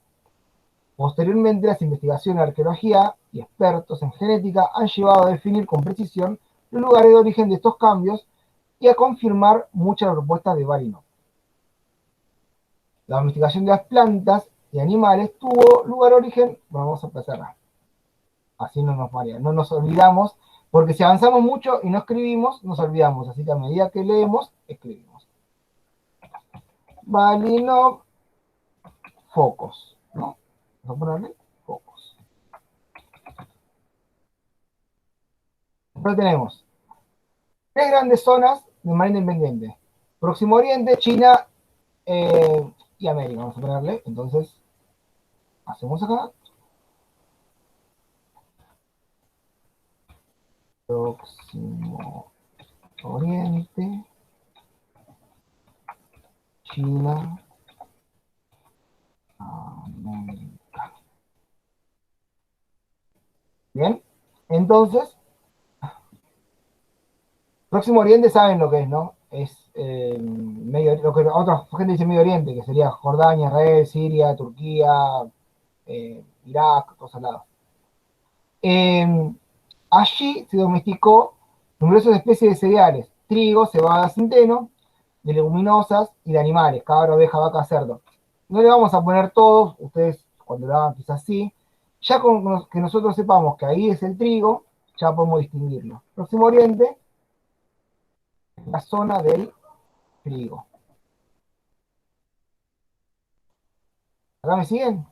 Posteriormente, las investigaciones en arqueología y expertos en genética han llevado a definir con precisión los lugares de origen de estos cambios y a confirmar muchas de las propuestas de Malinov. La domesticación de las plantas y animales tuvo lugar origen, vamos a empezar, así no nos mareamos, no nos olvidamos, porque si avanzamos mucho y no escribimos, nos olvidamos, así que a medida que leemos, escribimos. Malinov, focos, ¿no? Vamos a ponerle focos. Después tenemos tres grandes zonas de mar independiente. Próximo Oriente, China y América, vamos a ponerle. Entonces, hacemos acá. Próximo Oriente, China, América. Bien, entonces, Próximo Oriente saben lo que es, ¿no? Es lo que otra gente dice Medio Oriente, que sería Jordania, Israel, Siria, Turquía, Irak, todos al lado. Allí se domesticó numerosas especies de cereales, trigo, cebada, centeno, de leguminosas y de animales, cabra, oveja, vaca, cerdo. No le vamos a poner todos, ustedes cuando lo hagan quizás sí. Ya con que nosotros sepamos que ahí es el trigo, ya podemos distinguirlo. Próximo Oriente, la zona del trigo. ¿Acá me siguen?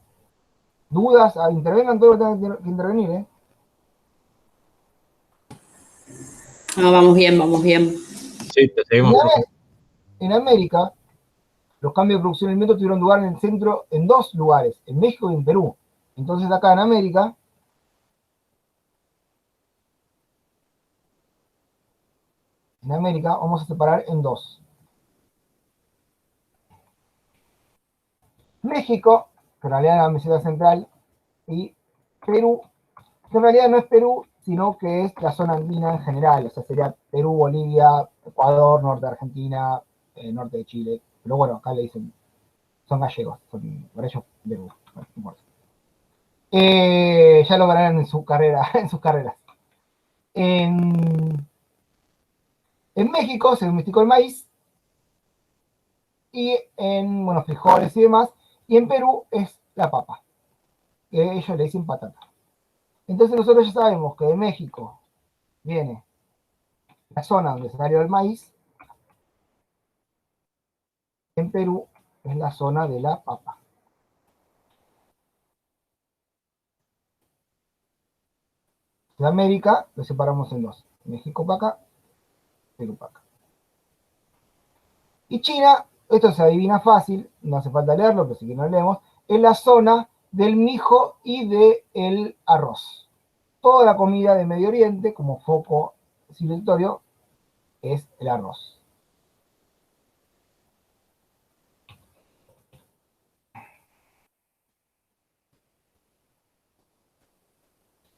¿Dudas? Intervengan todos los que tengan que intervenir, ¿eh? No, vamos bien, vamos bien. Sí, te seguimos. En América, los cambios de producción de alimentos tuvieron lugar en el centro, en dos lugares, en México y en Perú. Entonces acá en América, vamos a separar en dos. México, que en realidad es la meseta central, y Perú, que en realidad no es Perú, sino que es la zona andina en general, o sea, sería Perú, Bolivia, Ecuador, norte de Argentina, norte de Chile, pero bueno, acá le dicen, son gallegos, son por ellos Perú, no importa. Ya lo verán en su carrera, en sus carreras. En México se domesticó el maíz, y en, bueno, frijoles y demás, y en Perú es la papa, que ellos le dicen patata. Entonces nosotros ya sabemos que de México viene la zona donde salió el maíz, en Perú es la zona de la papa. Sudamérica lo separamos en dos, México para acá, Perú para acá. Y China, esto se adivina fácil, no hace falta leerlo, pero si que no leemos, es la zona del mijo y del arroz. Toda la comida de Medio Oriente, como foco civilizatorio, es el arroz.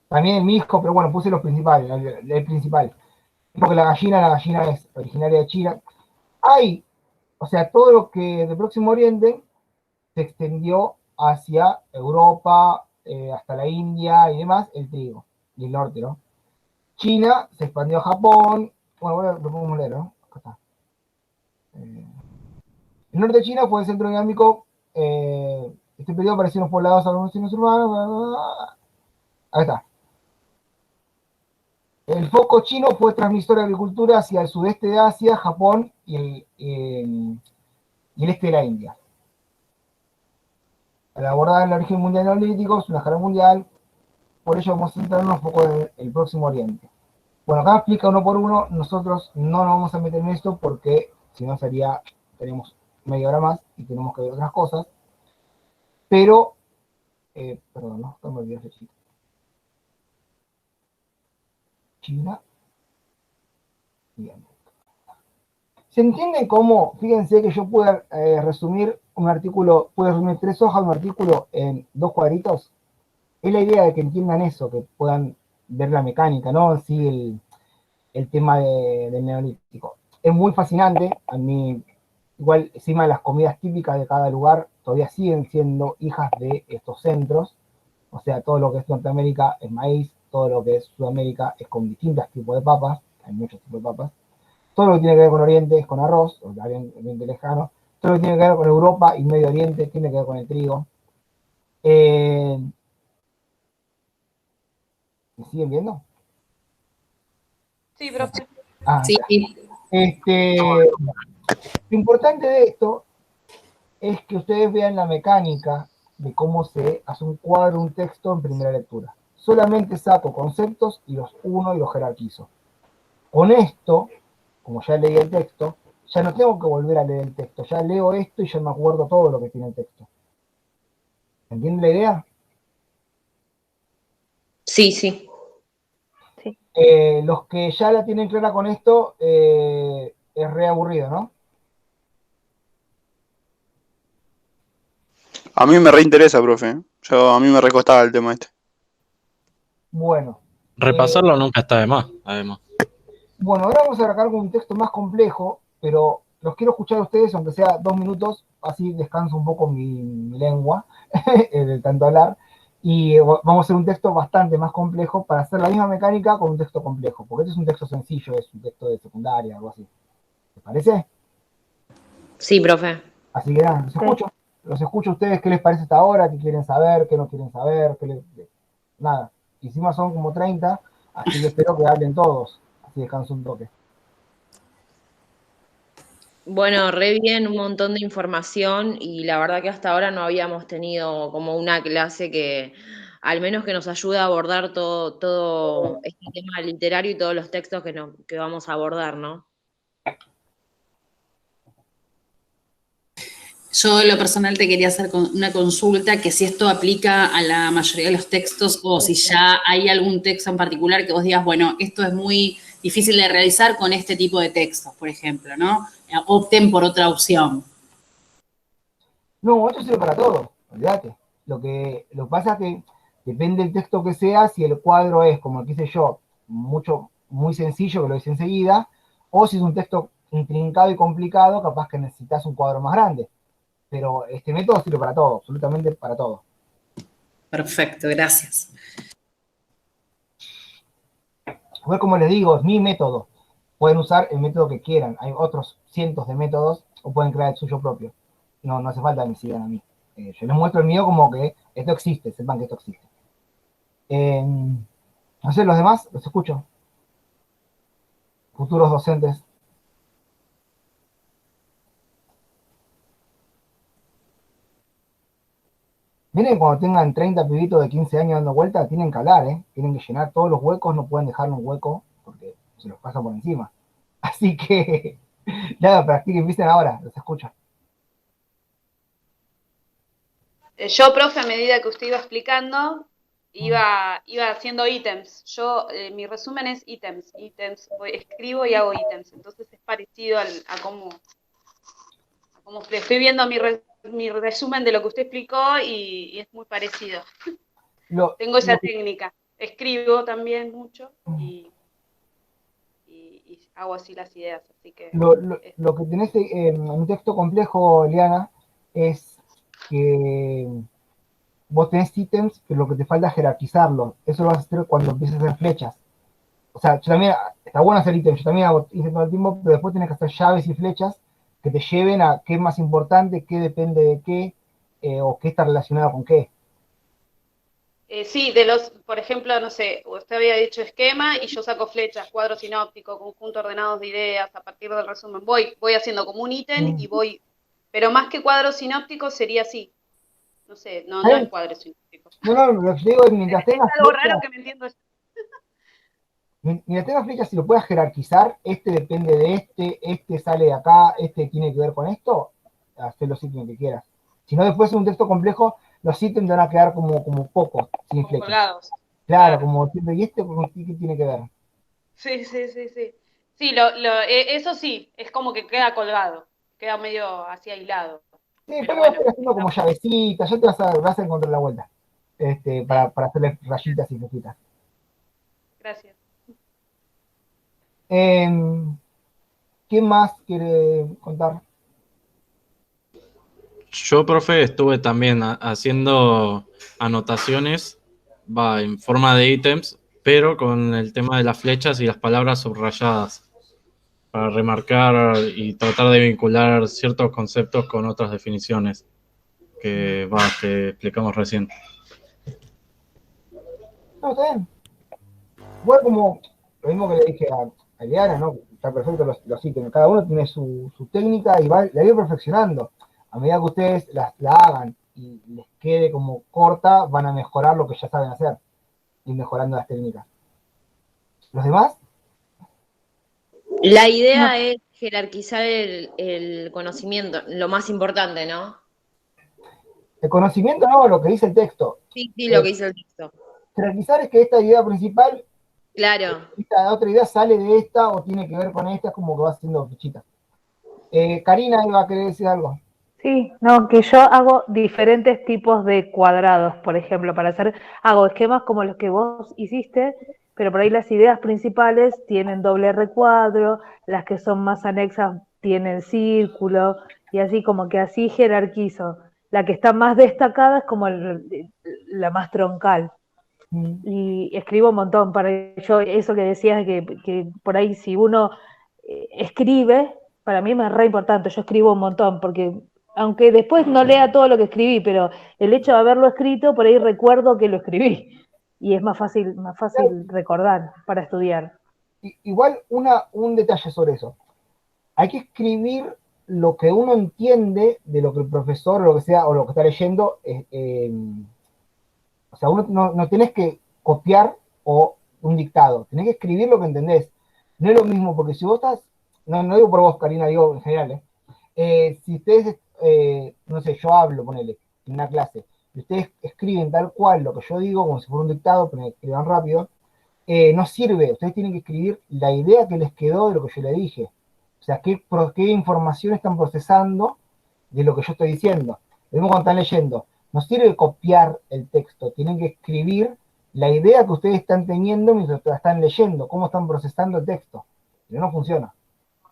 También el mijo, pero bueno, puse los principales, el principal. Porque la gallina es originaria de China. Hay, o sea, todo lo que de Próximo Oriente se extendió hacia Europa, hasta la India y demás, el trigo, y el norte, ¿no? China se expandió a Japón, bueno, lo podemos leer, ¿no? Acá está. El norte de China fue el centro dinámico, este periodo aparecieron los poblados algunos urbanos, ahí está. El foco chino fue transmisor de agricultura hacia el sudeste de Asia, Japón y el este de la India. Al abordar el origen mundial neolítico, es una escala mundial, por ello vamos a centrarnos un poco en el Próximo Oriente. Bueno, acá explica uno por uno, nosotros no nos vamos a meter en esto porque si no sería, tenemos media hora más y tenemos que ver otras cosas, pero, perdón, no me olvidé de China y América. ¿Se entiende cómo? Fíjense que yo puedo resumir un artículo, puedo resumir 3 hojas de un artículo en 2 cuadritos. Es la idea de que entiendan eso, que puedan ver la mecánica, ¿no? Sí, el tema del neolítico. Es muy fascinante, a mí, igual, encima de las comidas típicas de cada lugar, todavía siguen siendo hijas de estos centros, o sea, todo lo que es Norteamérica es maíz, todo lo que es Sudamérica es con distintos tipos de papas, hay muchos tipos de papas, todo lo que tiene que ver con Oriente es con arroz, o Oriente lejano, todo lo que tiene que ver con Europa y Medio Oriente tiene que ver con el trigo. ¿Me siguen viendo? Sí, profe. Sí. Lo importante de esto es que ustedes vean la mecánica de cómo se hace un cuadro, un texto en primera lectura. Solamente saco conceptos y los uno y los jerarquizo. Con esto, como ya leí el texto, ya no tengo que volver a leer el texto. Ya leo esto y ya me acuerdo todo lo que tiene el texto. ¿Entienden la idea? Sí, sí. Los que ya la tienen clara con esto, es re aburrido, ¿no? A mí me reinteresa, profe. A mí me recostaba el tema este. Bueno. Repasarlo nunca está de más, además. Bueno, ahora vamos a arrancar con un texto más complejo, pero los quiero escuchar a ustedes, aunque sea 2 minutos, así descanso un poco mi lengua de tanto hablar. Y vamos a hacer un texto bastante más complejo para hacer la misma mecánica con un texto complejo, porque este es un texto sencillo, es un texto de secundaria, algo así. ¿Les parece? Sí, profe. Así que nada, los escucho a ustedes, qué les parece hasta ahora, qué quieren saber, qué no quieren saber, nada. Encima son como 30, así que espero que hablen todos, así descanso un toque. Bueno, re bien, un montón de información y la verdad que hasta ahora no habíamos tenido como una clase que al menos que nos ayude a abordar todo este tema literario y todos los textos que vamos a abordar, ¿no? Yo, en lo personal, te quería hacer una consulta, que si esto aplica a la mayoría de los textos o si ya hay algún texto en particular que vos digas, bueno, esto es muy difícil de realizar con este tipo de textos, por ejemplo, ¿no? Opten por otra opción. No, esto sirve para todo, olvídate. Lo que pasa es que depende del texto que sea, si el cuadro es, como quise yo, muy sencillo, que lo hice enseguida, o si es un texto intrincado y complicado, capaz que necesitas un cuadro más grande. Pero este método sirve para todo, absolutamente para todo. Perfecto, gracias. Igual como les digo, es mi método. Pueden usar el método que quieran. Hay otros cientos de métodos o pueden crear el suyo propio. No hace falta que me sigan a mí. Yo les muestro el mío como que esto existe, sepan que esto existe. No sé, los demás, los escucho. Futuros docentes. Miren, cuando tengan 30 pibitos de 15 años dando vueltas, tienen que hablar, ¿eh? Tienen que llenar todos los huecos, no pueden dejar un hueco porque se los pasa por encima. Así que, nada, practiquen, empiecen ahora, los escucho. Yo, profe, a medida que usted iba explicando, iba haciendo ítems. Mi resumen es ítems. Escribo y hago ítems. Entonces es parecido a cómo estoy viendo mi resumen de lo que usted explicó y es muy parecido. Tengo esa técnica. Escribo también mucho y hago así las ideas. Así que lo que tenés en un texto complejo, Eliana, es que vos tenés ítems, pero lo que te falta es jerarquizarlos. Eso lo vas a hacer cuando empieces a hacer flechas. O sea, yo también, está bueno hacer ítems, yo también hago ítems todo el tiempo, pero después tenés que hacer llaves y flechas que te lleven a qué es más importante, qué depende de qué, o qué está relacionado con qué. Sí, por ejemplo, no sé, usted había dicho esquema y yo saco flechas, cuadro sinóptico, conjunto ordenados de ideas, a partir del resumen. Voy haciendo como un ítem y pero más que cuadro sinóptico sería así. No sé, no es cuadro sinóptico. No, lo que digo es mientras tengas algo flechas, raro que me entiendo. mientras tengas flechas, si lo puedas jerarquizar, este depende de este sale de acá, este tiene que ver con esto, haz los ítems que quieras. Si no, después en un texto complejo, los ítems van a quedar como pocos, sin flechas. Colgados. Claro, como ¿y este qué tiene que ver? Sí. Sí, eso sí, es como que queda colgado, queda medio así aislado. Sí, pero bueno, vas a ir haciendo como llavecitas, ya te vas a encontrar la vuelta. Para hacerle rayitas y flechitas. Gracias. ¿Quién más quiere contar? Yo, profe, estuve también haciendo anotaciones, en forma de ítems, pero con el tema de las flechas y las palabras subrayadas, para remarcar y tratar de vincular ciertos conceptos con otras definiciones que explicamos recién. No, está bien. Igual como lo mismo que le dije a Eliana, ¿no? Está perfecto los ítems. Cada uno tiene su técnica y la va perfeccionando. A medida que ustedes la hagan y les quede como corta, van a mejorar lo que ya saben hacer. Y mejorando las técnicas. ¿Los demás? La idea es jerarquizar el conocimiento, lo más importante, ¿no? El conocimiento no, lo que dice el texto. Sí, lo que dice el texto. Jerarquizar es que esta idea principal, Claro. esta otra idea sale de esta o tiene que ver con esta, es como que va haciendo fichitas. Karina iba a querer decir algo. Sí, no, que yo hago diferentes tipos de cuadrados, por ejemplo, hago esquemas como los que vos hiciste, pero por ahí las ideas principales tienen doble recuadro, las que son más anexas tienen círculo, y así como que así jerarquizo. la que está más destacada es como la más troncal. Y escribo un montón para yo, eso que decías, que por ahí si uno escribe, para mí es re importante, yo escribo un montón, porque aunque después no lea todo lo que escribí, pero el hecho de haberlo escrito, por ahí recuerdo que lo escribí, y es más fácil recordar para estudiar. Igual un detalle sobre eso. Hay que escribir lo que uno entiende de lo que el profesor, o lo que sea, o lo que está leyendo, o sea, uno no tenés que copiar o un dictado, tenés que escribir lo que entendés. No es lo mismo, porque si vos estás, no digo por vos, Karina, digo en general, si ustedes, no sé, yo hablo, ponele, en una clase, y ustedes escriben tal cual lo que yo digo, como si fuera un dictado, pero escriban rápido, no sirve, ustedes tienen que escribir la idea que les quedó de lo que yo le dije. O sea, qué información están procesando de lo que yo estoy diciendo. Lo mismo cuando están leyendo. No sirve copiar el texto, tienen que escribir la idea que ustedes están teniendo mientras están leyendo, cómo están procesando el texto. Pero no funciona.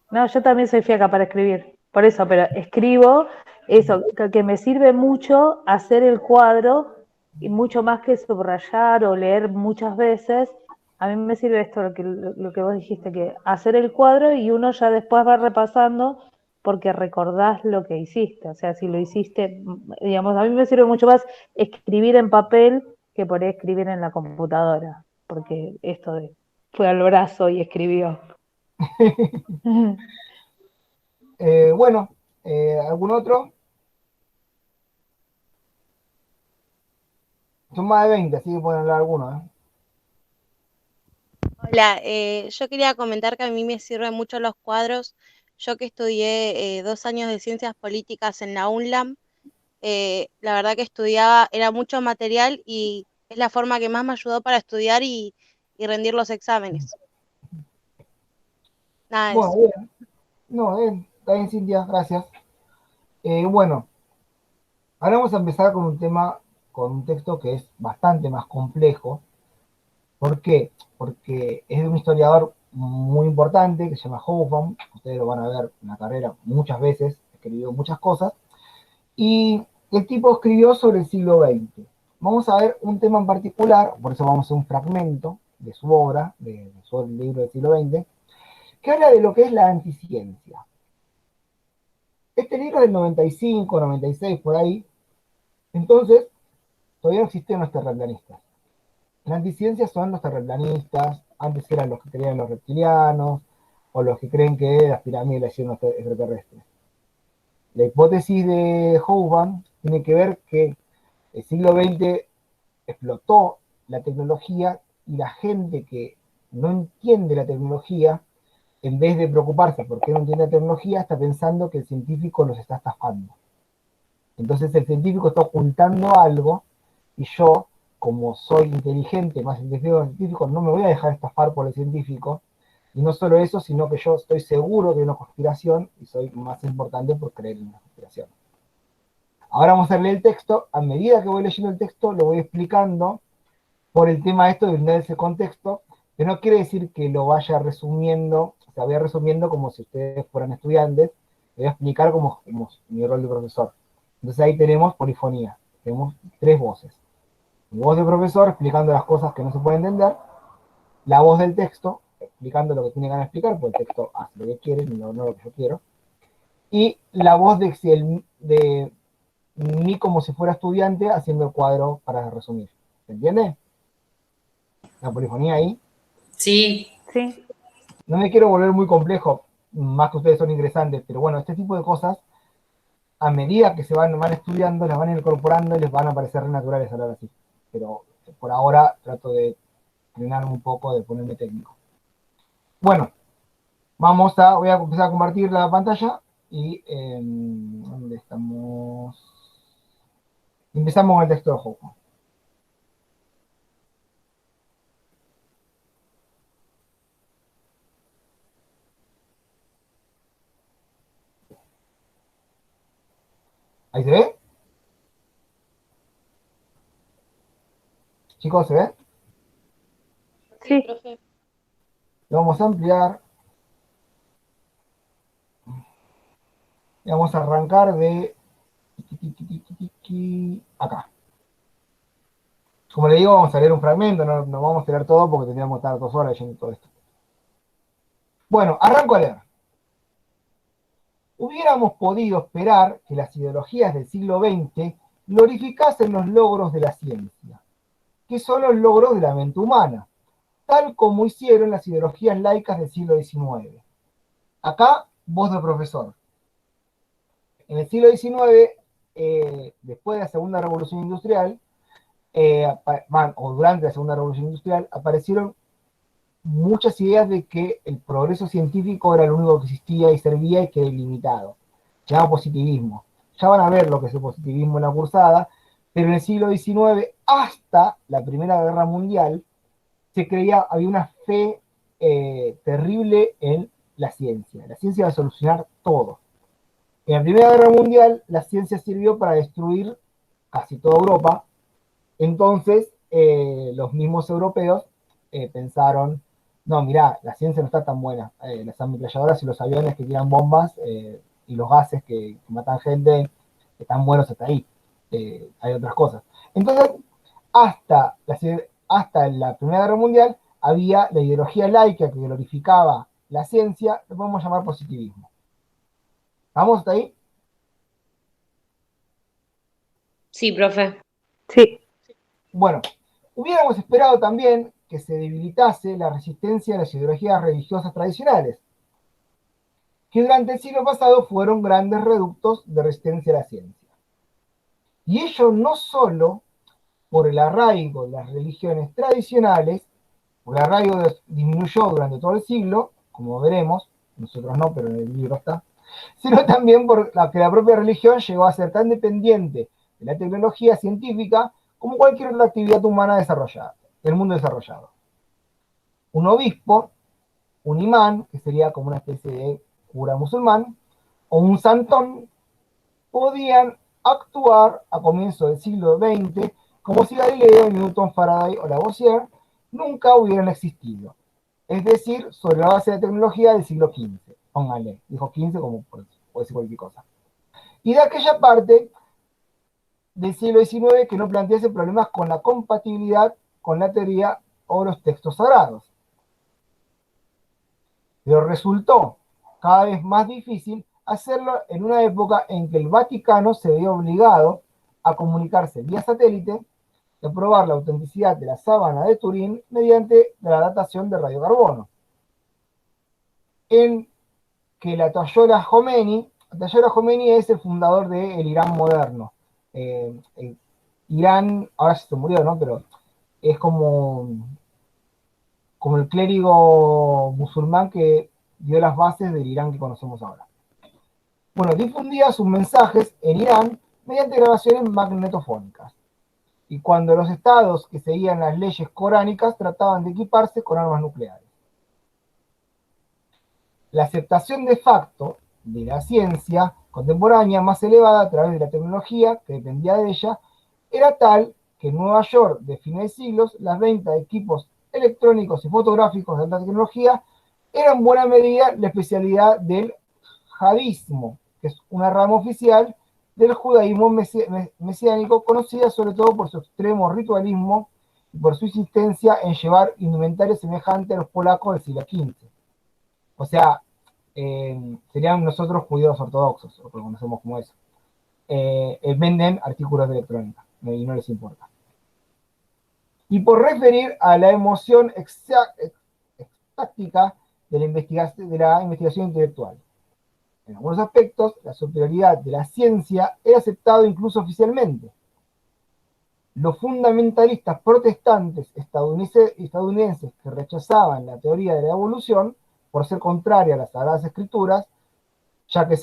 No, yo también soy fiaca para escribir, por eso, pero escribo eso, que me sirve mucho hacer el cuadro, y mucho más que subrayar o leer muchas veces. A mí me sirve esto, lo que vos dijiste, que hacer el cuadro y uno ya después va repasando porque recordás lo que hiciste. O sea, si lo hiciste, digamos, a mí me sirve mucho más escribir en papel que por ahí escribir en la computadora, porque esto de fue al brazo y escribió. Bueno, ¿algún otro? Son más de 20, así que pueden hablar algunos. Hola, yo quería comentar que a mí me sirven mucho los cuadros. Yo que estudié 2 años de ciencias políticas en la UNLAM, la verdad que estudiaba, era mucho material y es la forma que más me ayudó para estudiar y rendir los exámenes. Nada de Bueno, eso. bien. No, está bien, Cintia, gracias. Bueno, ahora vamos a empezar con un tema, con un texto que es bastante más complejo. ¿Por qué? Porque es de un historiador muy importante que se llama Hobsbawm. Ustedes lo van a ver en la carrera muchas veces, escribió muchas cosas. Y el tipo escribió sobre el siglo XX. Vamos a ver un tema en particular, por eso vamos a hacer un fragmento de su obra, de su libro del siglo XX, que habla de lo que es la anticiencia. Este libro es del 95, 96, por ahí. Entonces, todavía no existían los terraplanistas. La anticiencia son los terraplanistas, antes eran los que creían en los reptilianos, o los que creen que las pirámides las hicieron los extraterrestres. La hipótesis de Hobsbawm tiene que ver que el siglo XX explotó la tecnología y la gente que no entiende la tecnología, en vez de preocuparse por qué no entiende la tecnología, está pensando que el científico los está estafando. Entonces el científico está ocultando algo y yo, como soy inteligente, más inteligente que el científico, no me voy a dejar estafar por el científico. Y no solo eso, sino que yo estoy seguro que hay una conspiración y soy más importante por creer en una conspiración. Ahora vamos a leer el texto. A medida que voy leyendo el texto, lo voy explicando por el tema esto de brindar ese contexto, que no quiere decir que lo vaya resumiendo, o sea, voy resumiendo como si ustedes fueran estudiantes, voy a explicar como mi rol de profesor. Entonces ahí tenemos polifonía, tenemos 3 voces. Mi voz de profesor explicando las cosas que no se pueden entender, la voz del texto explicando lo que tiene ganas de explicar, porque el texto hace lo que quiere, no lo que yo quiero, y la voz de mí como si fuera estudiante haciendo el cuadro para resumir. ¿Se entiende? La polifonía ahí. Sí. Sí. No me quiero volver muy complejo, más que ustedes son ingresantes, pero bueno, este tipo de cosas, a medida que se van estudiando, las van incorporando y les van a parecer re naturales hablar así. Pero por ahora trato de frenarme un poco, de ponerme técnico. Bueno, voy a empezar a compartir la pantalla y ¿dónde estamos? Empezamos con el texto de juego. ¿Ahí se ve? Chicos, ¿se ve? Sí. Profe. Lo vamos a ampliar. Y vamos a arrancar de aquí, acá. Como le digo, vamos a leer un fragmento, no vamos a leer todo porque tendríamos que estar 2 horas leyendo todo esto. Bueno, arranco a leer. Hubiéramos podido esperar que las ideologías del siglo XX glorificasen los logros de la ciencia, que son los logros de la mente humana, tal como hicieron las ideologías laicas del siglo XIX. Acá, voz del profesor. En el siglo XIX, después de la Segunda Revolución Industrial, o durante la Segunda Revolución Industrial, aparecieron muchas ideas de que el progreso científico era lo único que existía y servía y que era ilimitado. Se llama positivismo. Ya van a ver lo que es el positivismo en la cursada, pero en el siglo XIX, hasta la Primera Guerra Mundial, se creía, había una fe terrible en la ciencia. La ciencia iba a solucionar todo. En la Primera Guerra Mundial, la ciencia sirvió para destruir casi toda Europa. Entonces, los mismos europeos pensaron, no, mirá, la ciencia no está tan buena. Las ametralladoras y los aviones que tiran bombas y los gases que matan gente están buenos hasta ahí. Hay otras cosas. Entonces, hasta la Primera Guerra Mundial, había la ideología laica que glorificaba la ciencia, lo podemos llamar positivismo. ¿Vamos hasta ahí? Sí, profe. Sí, Bueno, hubiéramos esperado también que se debilitase la resistencia a las ideologías religiosas tradicionales, que durante el siglo pasado fueron grandes reductos de resistencia a la ciencia. Y ello no solo por el arraigo de las religiones tradicionales, porque el arraigo disminuyó durante todo el siglo, como veremos, nosotros no, pero en el libro está, sino también por que la propia religión llegó a ser tan dependiente de la tecnología científica como cualquier otra actividad humana desarrollada, del mundo desarrollado. Un obispo, un imán, que sería como una especie de cura musulmán, o un santón, podían actuar a comienzos del siglo XX como si Galileo, Newton, Faraday o Lavoisier nunca hubieran existido. Es decir, sobre la base de tecnología del siglo XV. Póngale, dijo 15 como puede decir cualquier cosa. Y de aquella parte del siglo XIX que no plantease problemas con la compatibilidad con la teoría o los textos sagrados. Pero resultó cada vez más difícil hacerlo en una época en que el Vaticano se veía obligado a comunicarse vía satélite y a probar la autenticidad de la sábana de Turín mediante la datación de radiocarbono. En que el Ayatollah Khomeini es el fundador del Irán moderno. Irán, ahora se murió, ¿no? Pero es como el clérigo musulmán que dio las bases del Irán que conocemos ahora. Bueno, difundía sus mensajes en Irán mediante grabaciones magnetofónicas. Y cuando los estados que seguían las leyes coránicas trataban de equiparse con armas nucleares. La aceptación de facto de la ciencia contemporánea más elevada a través de la tecnología que dependía de ella era tal que en Nueva York de fines de siglos las ventas de equipos electrónicos y fotográficos de alta tecnología eran en buena medida la especialidad del jadismo, que es una rama oficial del judaísmo mesiánico, conocida sobre todo por su extremo ritualismo y por su insistencia en llevar indumentaria semejante a los polacos del siglo XV. O sea, serían nosotros judíos ortodoxos, o lo conocemos como eso. Venden artículos de electrónica y no les importa. Y por referir a la emoción extática de la investigación intelectual. En algunos aspectos, la superioridad de la ciencia era aceptado incluso oficialmente. Los fundamentalistas protestantes estadounidenses que rechazaban la teoría de la evolución por ser contraria a las Sagradas Escrituras, ya que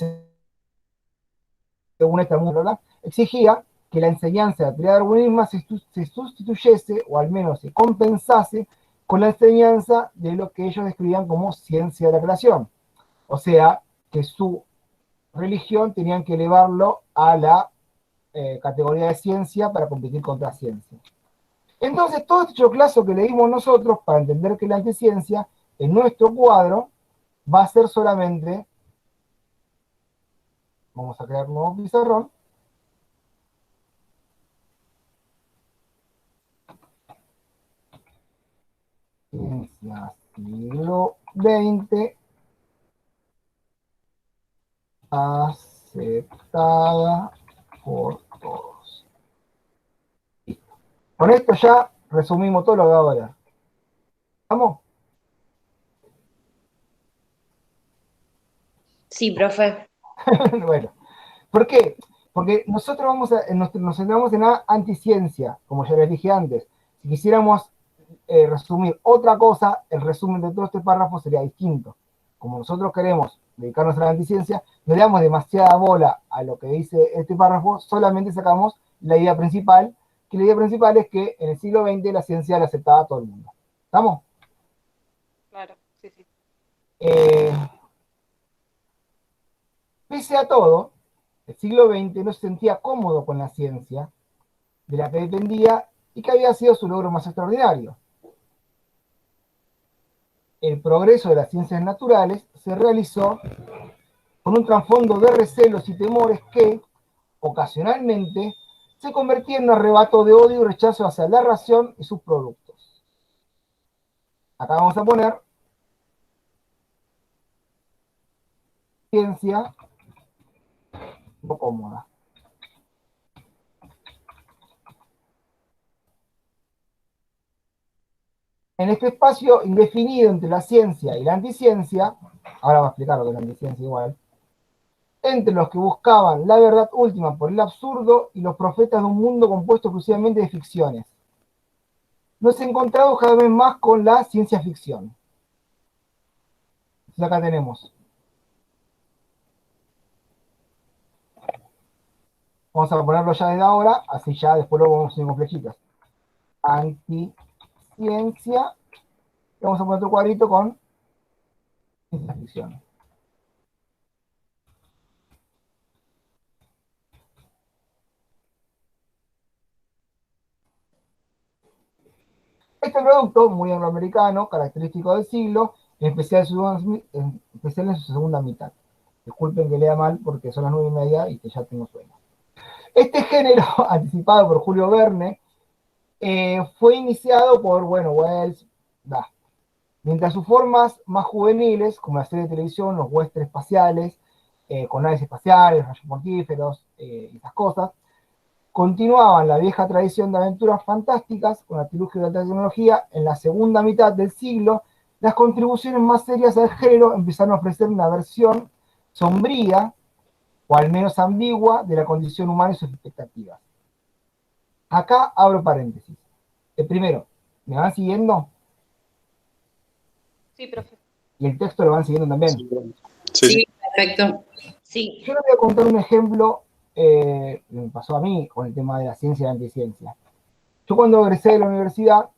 según esta música, exigía que la enseñanza de la teoría darwinista se sustituyese, o al menos se compensase, con la enseñanza de lo que ellos describían como ciencia de la creación. O sea, que su religión tenían que elevarlo a la categoría de ciencia para competir contra ciencia. Entonces, todo este choclazo que leímos nosotros para entender que la anticiencia, en nuestro cuadro, va a ser solamente, vamos a crear un nuevo pizarrón, Ciencia siglo XX aceptada por todos. Listo. Con esto ya resumimos todo lo que acabo de ver. ¿Vamos? Sí, profe. Bueno, ¿por qué? Porque nosotros nos centramos en la anticiencia, como ya les dije antes. Si quisiéramos resumir otra cosa, el resumen de todo este párrafo sería distinto. Como nosotros queremos dedicarnos a la anticiencia, no le damos demasiada bola a lo que dice este párrafo, solamente sacamos la idea principal, que la idea principal es que en el siglo XX la ciencia la aceptaba a todo el mundo. ¿Estamos? Claro, sí, sí. Pese a todo, el siglo XX no se sentía cómodo con la ciencia, de la que dependía y que había sido su logro más extraordinario. El progreso de las ciencias naturales se realizó con un trasfondo de recelos y temores que, ocasionalmente, se convertía en un arrebato de odio y rechazo hacia la ración y sus productos. Acá vamos a poner ciencia no cómoda. En este espacio indefinido entre la ciencia y la anticiencia, ahora voy a explicar lo que es la anticiencia igual, entre los que buscaban la verdad última por el absurdo y los profetas de un mundo compuesto exclusivamente de ficciones. Nos encontramos cada vez más con la ciencia ficción. Entonces acá tenemos. Vamos a ponerlo ya desde ahora, así ya después lo vamos a ir con flechitas. Anticiencia. Y vamos a poner otro cuadrito con ciencia ficción. Este producto, muy angloamericano, característico del siglo, en especial en su segunda mitad. Disculpen que lea mal porque son las 9:30 y que ya tengo sueño. Este género, anticipado por Julio Verne, fue iniciado por, Wells, mientras sus formas más juveniles, como la serie de televisión, los westerns espaciales, con naves espaciales, rayos mortíferos y esas cosas, continuaban la vieja tradición de aventuras fantásticas con artilugios de alta tecnología. En la segunda mitad del siglo, las contribuciones más serias al género empezaron a ofrecer una versión sombría, o al menos ambigua, de la condición humana y sus expectativas. Acá abro paréntesis. El primero, ¿me van siguiendo? Sí, profe. Y el texto lo van siguiendo también. Sí, perfecto. Sí. Yo les voy a contar un ejemplo que me pasó a mí con el tema de la ciencia y la anticiencia. Yo cuando egresé de la universidad,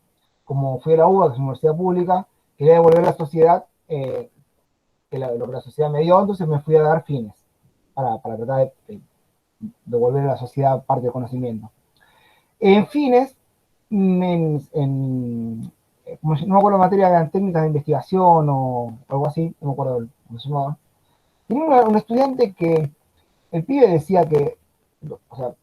como fui a la UBA, que es una universidad pública, quería devolver a la sociedad lo que la sociedad me dio, entonces me fui a dar fines para tratar de devolver a la sociedad parte del conocimiento. En fines, no me acuerdo la materia, eran técnicas de investigación o algo así, no me acuerdo cómo se llamaba. Tenía un estudiante que el pibe decía que, o sea,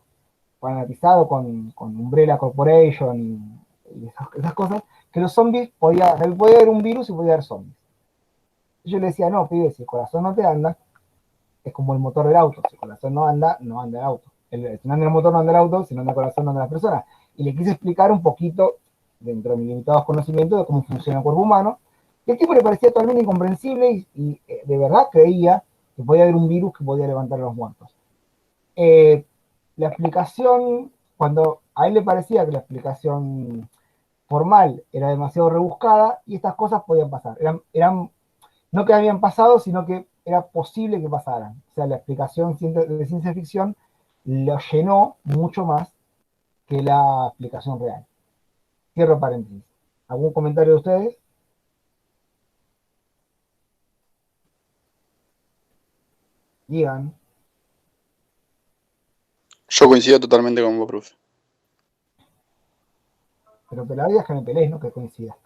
fanatizado con Umbrella Corporation y esas cosas, que los zombies podía haber un virus y podía haber zombies. Yo le decía, no, pibe, si el corazón no te anda, es como el motor del auto. Si el corazón no anda, no anda el auto. Si no anda el motor, no anda el auto. Si no anda el corazón, no anda la persona. Y le quise explicar un poquito, dentro de mis limitados conocimientos, de cómo funciona el cuerpo humano. Y el tipo le parecía totalmente incomprensible y de verdad creía que podía haber un virus que podía levantar a los muertos. La explicación, cuando a él le parecía que la explicación formal era demasiado rebuscada y estas cosas podían pasar. No que habían pasado, sino que era posible que pasaran. O sea, la explicación de ciencia ficción lo llenó mucho más que la explicación real. Cierro paréntesis. ¿Algún comentario de ustedes? Digan. Yo coincido totalmente con vos, profe. Pero que la vida es que me pelees, no que coincida.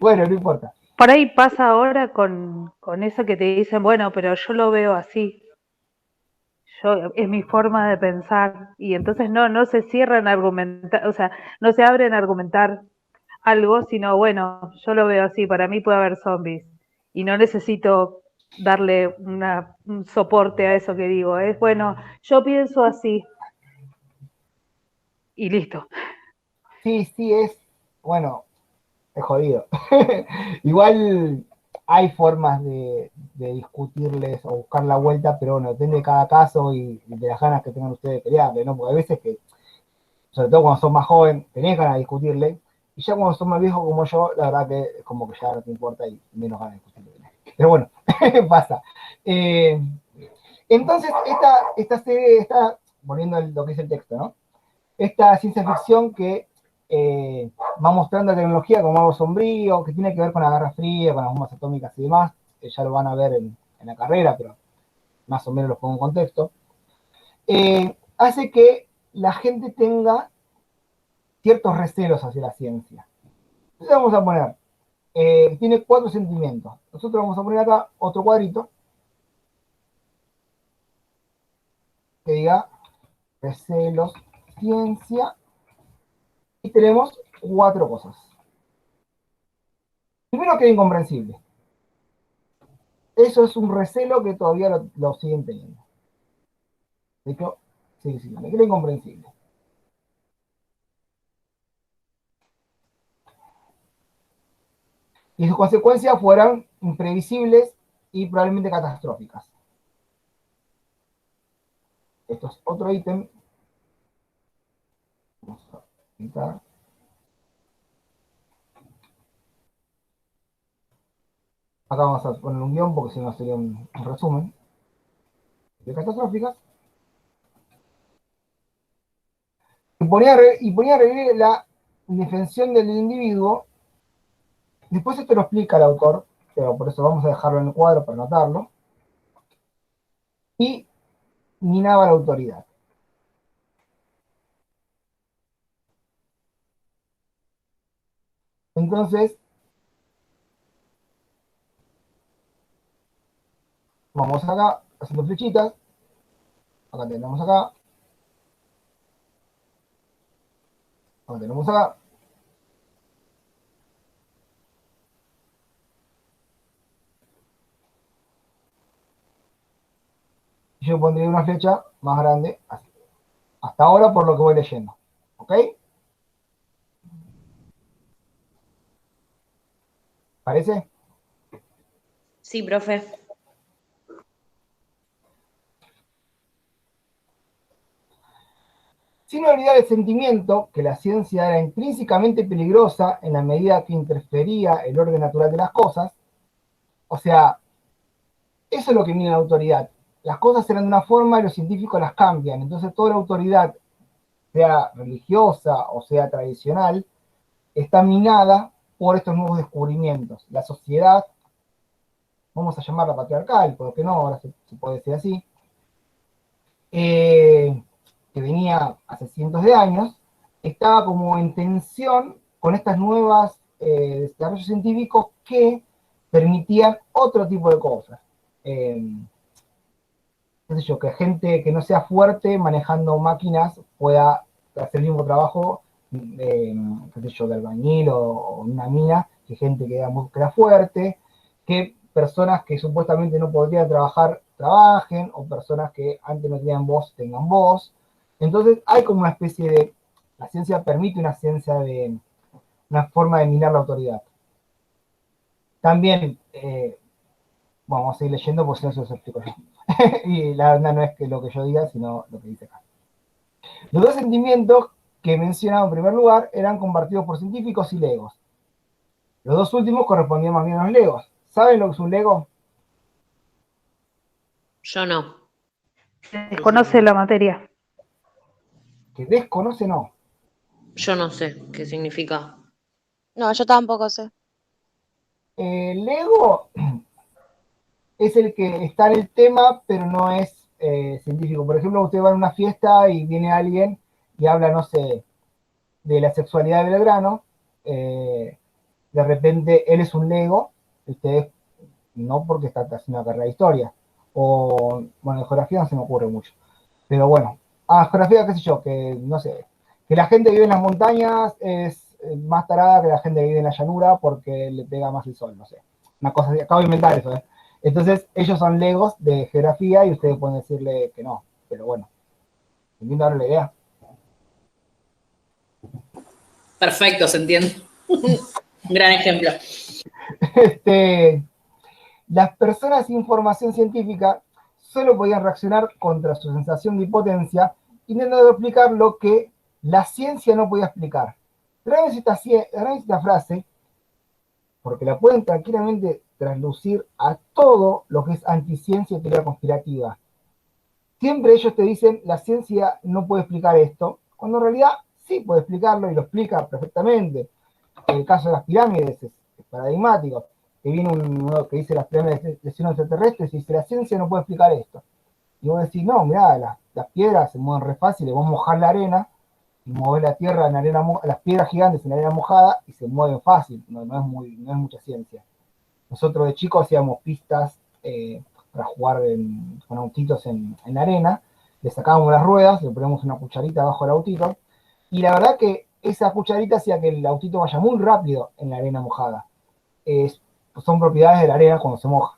Bueno, no importa. Por ahí pasa ahora con eso que te dicen, bueno, pero yo lo veo así. Es mi forma de pensar. Y entonces no se cierran a argumentar, o sea, no se abren a argumentar algo, sino, bueno, yo lo veo así, para mí puede haber zombies y no necesito darle un soporte a eso que digo, es bueno, yo pienso así y listo. Sí, sí, bueno, es jodido. Igual hay formas de discutirles o buscar la vuelta, pero bueno, depende de cada caso y de las ganas que tengan ustedes de pelearle, ¿no? Porque hay veces que, sobre todo cuando son más joven, tenés ganas de discutirle, y ya cuando son más viejos como yo, la verdad que es como que ya no te importa y menos ganas de discutirle. Pero bueno, pasa. Entonces, esta serie está, volviendo a lo que es el texto, ¿no? Esta ciencia ficción que va mostrando la tecnología como algo sombrío, que tiene que ver con la Guerra Fría, con las bombas atómicas y demás, que ya lo van a ver en la carrera, pero más o menos lo pongo en contexto, hace que la gente tenga ciertos recelos hacia la ciencia. Entonces vamos a poner, tiene 4 sentimientos. Nosotros vamos a poner acá otro cuadrito que diga recelos, ciencia, y tenemos 4 cosas. Primero, que es incomprensible. Eso es un recelo que todavía lo siguen teniendo. De hecho, sigue siendo, me queda incomprensible. Y sus consecuencias fueran imprevisibles y probablemente catastróficas. Esto es otro ítem. Vamos a pintar. Acá vamos a poner un guión porque si no sería un resumen de catastróficas. Y ponía a revivir la indefensión del individuo. Después esto lo explica el autor, pero por eso vamos a dejarlo en el cuadro para anotarlo. Y minaba la autoridad. Entonces, vamos acá haciendo flechitas. Acá tenemos acá. Acá tenemos acá. Yo pondría una flecha más grande así. Hasta ahora por lo que voy leyendo. ¿Ok? ¿Parece? Sí, profe. Sin olvidar el sentimiento que la ciencia era intrínsecamente peligrosa en la medida que interfería el orden natural de las cosas. O sea, eso es lo que viene la autoridad. Las cosas eran de una forma y los científicos las cambian. Entonces toda la autoridad, sea religiosa o sea tradicional, está minada por estos nuevos descubrimientos. La sociedad, vamos a llamarla patriarcal, porque no, ahora se puede decir así, que venía hace cientos de años, estaba como en tensión con estas nuevas desarrollos científicos que permitían otro tipo de cosas. Qué sé yo, que gente que no sea fuerte manejando máquinas pueda hacer el mismo trabajo, qué sé yo, de albañil o una mina, que gente que era fuerte, que personas que supuestamente no podrían trabajar, trabajen, o personas que antes no tenían voz, tengan voz. Entonces hay como una especie de, la ciencia permite una forma de minar la autoridad. También, vamos a ir leyendo porque si no se los explico yo. Y la verdad no es que lo que yo diga, sino lo que dice acá. Los 2 sentimientos que he mencionado en primer lugar eran compartidos por científicos y legos. Los 2 últimos correspondían más bien a los legos. ¿Saben lo que es un lego? Yo no. Desconoce la materia. Que desconoce, no. Yo no sé qué significa. No, yo tampoco sé. Lego es el que está en el tema, pero no es científico. Por ejemplo, usted va a una fiesta y viene alguien y habla, no sé, de la sexualidad de Belgrano. De repente él es un Lego, ustedes no, porque está haciendo una carrera de historia. O, bueno, de geografía no se me ocurre mucho. Pero bueno, geografía, qué sé yo, que no sé, que la gente que vive en las montañas es más tarada que la gente que vive en la llanura porque le pega más el sol, no sé. Una cosa así, acabo de inventar eso, ¿eh? Entonces, ellos son legos de geografía y ustedes pueden decirle que no, pero bueno, entiendo ahora la idea. Perfecto, se entiende. Un gran ejemplo. Las personas sin formación científica solo podían reaccionar contra su sensación de impotencia, intentando explicar lo que la ciencia no podía explicar. Grabémonos esta frase, porque la pueden tranquilamente traslucir a todo lo que es anticiencia y teoría conspirativa. Siempre ellos te dicen, la ciencia no puede explicar esto, cuando en realidad sí puede explicarlo y lo explica perfectamente. El caso de las pirámides es paradigmático, que viene uno que dice las pirámides de signos extraterrestres y dice, la ciencia no puede explicar esto. Y vos decís, no, mirá, las piedras se mueven re fácil, vos mojás la arena, y movés la tierra en arena, las piedras gigantes en arena mojada, y se mueven fácil, no es mucha ciencia. Nosotros de chicos hacíamos pistas para jugar con autitos en arena, le sacábamos las ruedas, le poníamos una cucharita abajo del autito, y la verdad que esa cucharita hacía que el autito vaya muy rápido en la arena mojada. Son propiedades de la arena cuando se moja.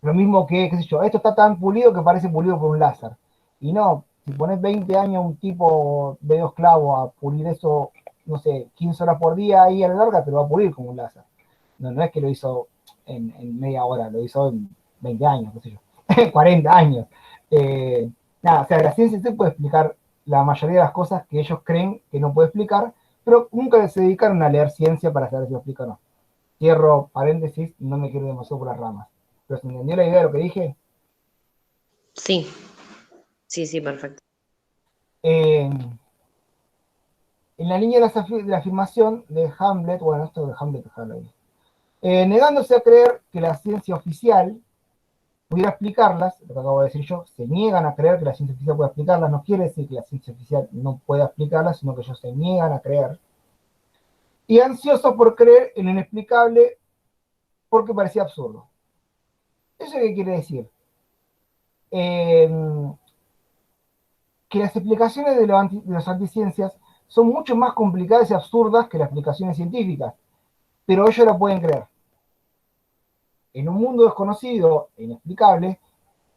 Lo mismo que, qué sé yo, esto está tan pulido que parece pulido por un láser. Y no, si pones 20 años a un tipo medio esclavo a pulir eso, no sé, 15 horas por día ahí a la larga, te lo va a pulir como un láser. No es que lo hizo en media hora, lo hizo en 20 años, qué sé yo, 40 años. Nada, o sea, la ciencia se puede explicar la mayoría de las cosas que ellos creen que no puede explicar, pero nunca se dedicaron a leer ciencia para saber si lo explica o no. Cierro paréntesis, no me quiero demasiado por las ramas. ¿Pero se entendió la idea de lo que dije? Sí, sí, perfecto. En la línea de la afirmación de Hamlet, bueno, esto de Hamlet, negándose a creer que la ciencia oficial pudiera explicarlas, lo que acabo de decir yo, se niegan a creer que la ciencia oficial pueda explicarlas, no quiere decir que la ciencia oficial no pueda explicarlas, sino que ellos se niegan a creer. Y ansiosos por creer en lo inexplicable porque parecía absurdo. ¿Eso qué quiere decir? Que las explicaciones de las anticiencias son mucho más complicadas y absurdas que las explicaciones científicas, pero ellos la pueden creer. En un mundo desconocido e inexplicable,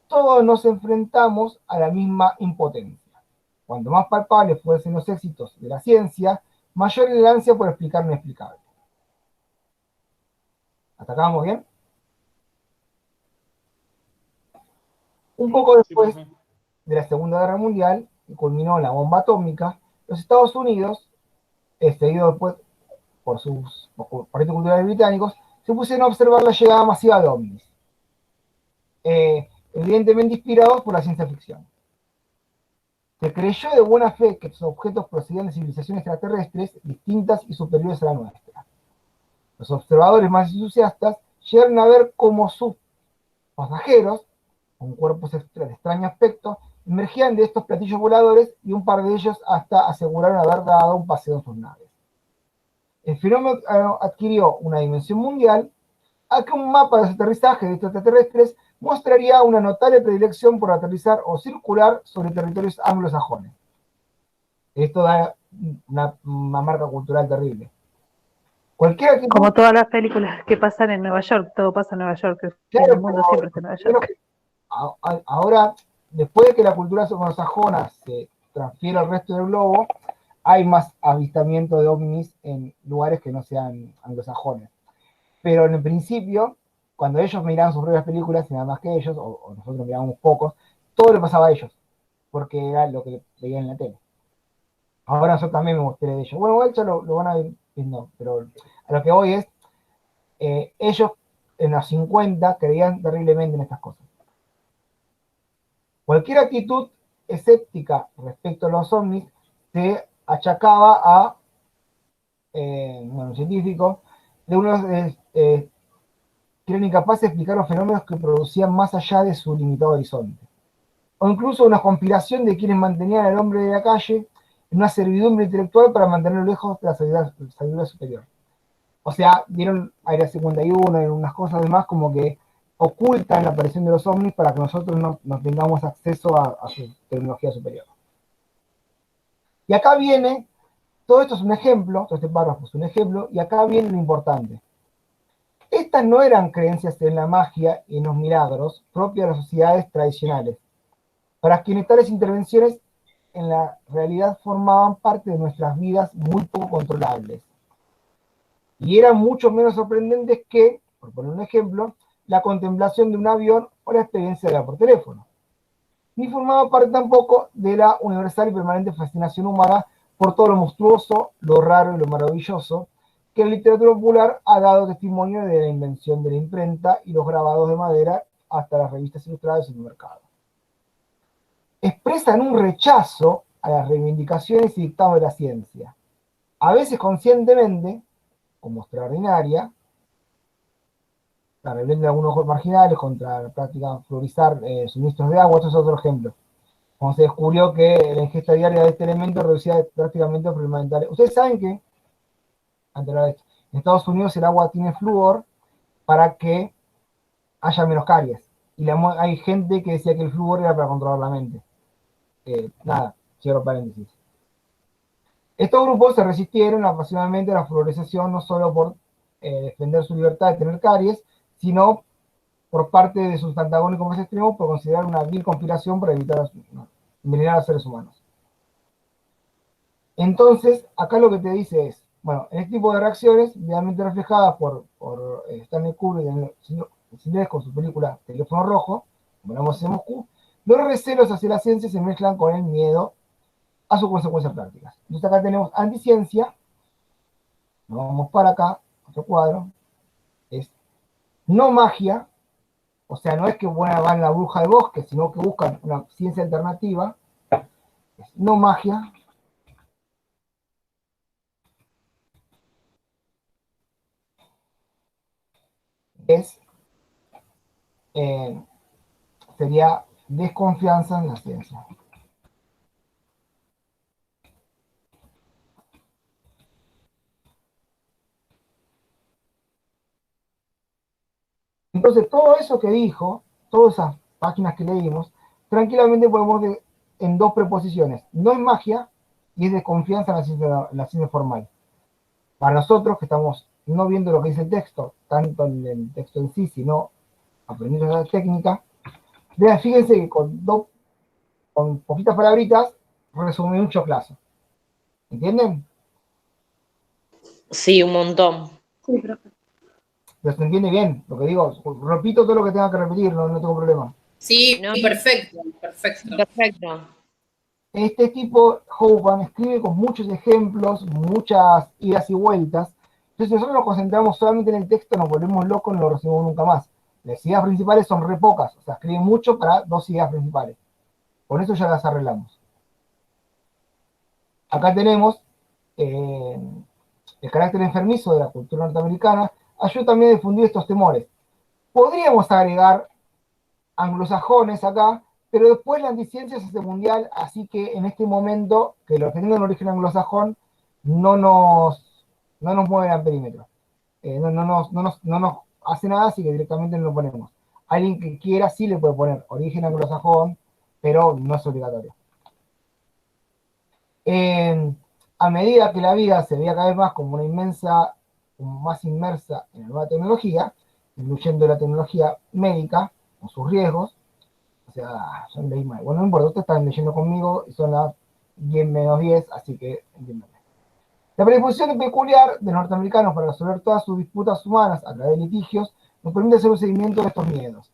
todos nos enfrentamos a la misma impotencia. Cuanto más palpables fuesen los éxitos de la ciencia, mayor es la ansia por explicar lo inexplicable. ¿Hasta acá vamos bien? Un poco después de la Segunda Guerra Mundial, que culminó la bomba atómica, los Estados Unidos, seguido después por sus partidos culturales británicos, se pusieron a observar la llegada masiva de ovnis, evidentemente inspirados por la ciencia ficción. Se creyó de buena fe que estos objetos procedían de civilizaciones extraterrestres distintas y superiores a la nuestra. Los observadores más entusiastas llegaron a ver cómo sus pasajeros, con cuerpos de extraño aspecto, emergían de estos platillos voladores y un par de ellos hasta aseguraron haber dado un paseo en sus naves. El fenómeno adquirió una dimensión mundial, a que un mapa de los aterrizajes de estos extraterrestres mostraría una notable predilección por aterrizar o circular sobre territorios anglosajones. Esto da una marca cultural terrible. Cualquiera que... Como todas las películas que pasan en Nueva York, todo pasa en Nueva York, claro, el mundo siempre está en Nueva York. Ahora, después de que la cultura anglosajona se transfiere al resto del globo, hay más avistamiento de ovnis en lugares que no sean anglosajones. Pero en el principio, cuando ellos miraban sus propias películas, y nada más que ellos, o nosotros mirábamos pocos, todo le pasaba a ellos, porque era lo que veían en la tele. Ahora yo también me mostré de ellos. Bueno, ya lo van a ir viendo, pero a lo que voy es, ellos en los 50 creían terriblemente en estas cosas. Cualquier actitud escéptica respecto a los ovnis se achacaba a un científico de unos que eran incapaces de explicar los fenómenos que producían más allá de su limitado horizonte. O incluso una conspiración de quienes mantenían al hombre de la calle en una servidumbre intelectual para mantenerlo lejos de la sabiduría superior. O sea, dieron Área 51 y unas cosas demás como que ocultan la aparición de los ovnis para que nosotros no tengamos acceso a su tecnología superior. Y acá viene Todo esto es un ejemplo, todo este párrafo es un ejemplo, y acá viene lo importante. Estas no eran creencias en la magia y en los milagros propias de las sociedades tradicionales, para quienes tales intervenciones en la realidad formaban parte de nuestras vidas muy poco controlables. Y eran mucho menos sorprendentes que, por poner un ejemplo, la contemplación de un avión o la experiencia de hablar por teléfono. Ni formaba parte tampoco de la universal y permanente fascinación humana por todo lo monstruoso, lo raro y lo maravilloso, que la literatura popular ha dado testimonio de la invención de la imprenta y los grabados de madera hasta las revistas ilustradas en el mercado. Expresan un rechazo a las reivindicaciones y dictados de la ciencia, a veces conscientemente, como extraordinaria, la rebelión de algunos marginales contra la práctica de fluorizar suministros de agua. Esto es otro ejemplo. Cuando se descubrió que la ingesta diaria de este elemento reducía prácticamente el problema mental. Ustedes saben que, en Estados Unidos el agua tiene flúor para que haya menos caries. Y hay gente que decía que el flúor era para controlar la mente. Nada, cierro paréntesis. Estos grupos se resistieron apasionadamente a la fluorización, no solo por defender su libertad de tener caries, sino por parte de sus antagónicos más extremos por considerar una vil conspiración para evitar envenenar a los seres humanos. Entonces, acá lo que te dice es, bueno, en este tipo de reacciones, idealmente reflejadas por Stanley Kubrick en inglés con su película Teléfono Rojo, como la vemos en Moscú, los recelos hacia la ciencia se mezclan con el miedo a sus consecuencias prácticas. Entonces acá tenemos anticiencia, nos vamos para acá, otro cuadro, es no magia, o sea, no es que van la bruja del bosque, sino que buscan una ciencia alternativa, es no magia, es, sería desconfianza en la ciencia. Entonces, todo eso que dijo, todas esas páginas que leímos, tranquilamente podemos ver en dos preposiciones. No es magia y es desconfianza en la ciencia formal. Para nosotros, que estamos no viendo lo que dice el texto, tanto en el texto en sí, sino aprendiendo la técnica, vean, fíjense que con poquitas palabritas resumí un choclazo. ¿Entienden? Sí, un montón. Sí, profe. Pero se entiende bien lo que digo. Repito todo lo que tenga que repetir, no tengo problema. Sí, No, perfecto, perfecto. perfecto. Este tipo, Hoban, escribe con muchos ejemplos, muchas idas y vueltas. Entonces, si nosotros nos concentramos solamente en el texto, nos volvemos locos, no lo recibimos nunca más. Las ideas principales son re pocas, o sea, escribe mucho para dos ideas principales. Por eso ya las arreglamos. Acá tenemos el carácter enfermizo de la cultura norteamericana, ayuda también a difundir estos temores. Podríamos agregar anglosajones acá, pero después la anticiencia se hace mundial, así que en este momento, que los que tengan origen anglosajón, no nos mueven al perímetro. No nos hace nada, así que directamente no lo ponemos. Alguien que quiera sí le puede poner origen anglosajón, pero no es obligatorio. A medida que la vida se veía cada vez más como más inmersa en la nueva tecnología, incluyendo la tecnología médica, con sus riesgos, o sea, son leí mal. Bueno, no importa, ustedes están leyendo conmigo y son las 10 menos 10, así que entiéndanme. La predisposición peculiar de los norteamericanos para resolver todas sus disputas humanas a través de litigios nos permite hacer un seguimiento de estos miedos.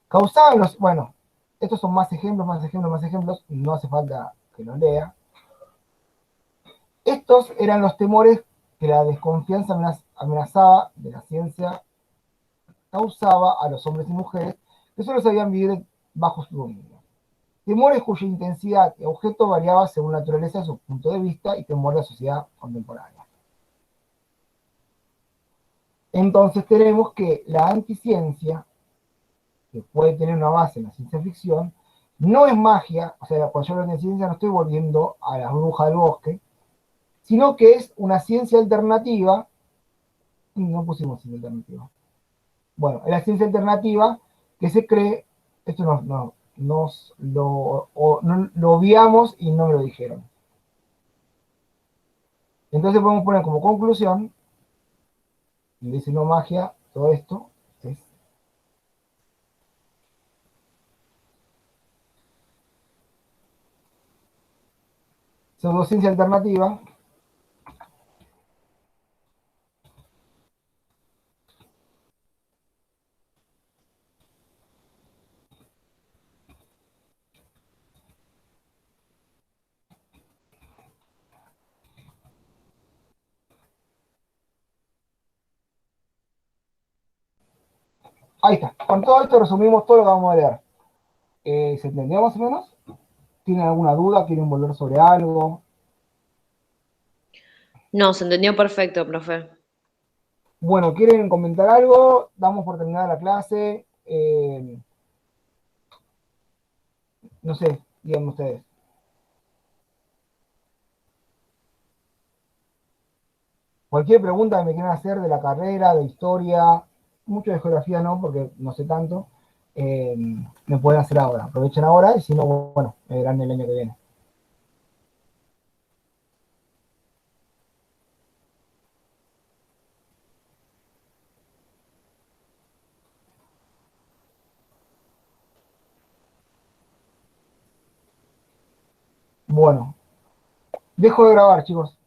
Causaban bueno, estos son más ejemplos, no hace falta que los lea. Estos eran los temores que la desconfianza amenazaba de la ciencia causaba a los hombres y mujeres que solo sabían vivir bajo su dominio. Temores cuya intensidad y objeto variaba según la naturaleza de su punto de vista y temor de la sociedad contemporánea. Entonces tenemos que la anticiencia, que puede tener una base en la ciencia ficción, no es magia, o sea, cuando yo hablo de ciencia no estoy volviendo a las brujas del bosque, sino que es una ciencia alternativa. No pusimos ciencia alternativa. Bueno, es la ciencia alternativa que se cree, esto lo obviamos y no me lo dijeron. Entonces podemos poner como conclusión, dice no magia, todo esto es pseudociencia alternativa. Ahí está. Con todo esto resumimos todo lo que vamos a leer. ¿Se entendió más o menos? ¿Tienen alguna duda? ¿Quieren volver sobre algo? No, se entendió perfecto, profe. Bueno, ¿quieren comentar algo? Damos por terminada la clase. No sé, díganme ustedes. Cualquier pregunta que me quieran hacer de la carrera, de historia, mucho de geografía no, porque no sé tanto, me pueden hacer ahora. Aprovechen ahora y si no, bueno, me verán el año que viene. Bueno, dejo de grabar, chicos.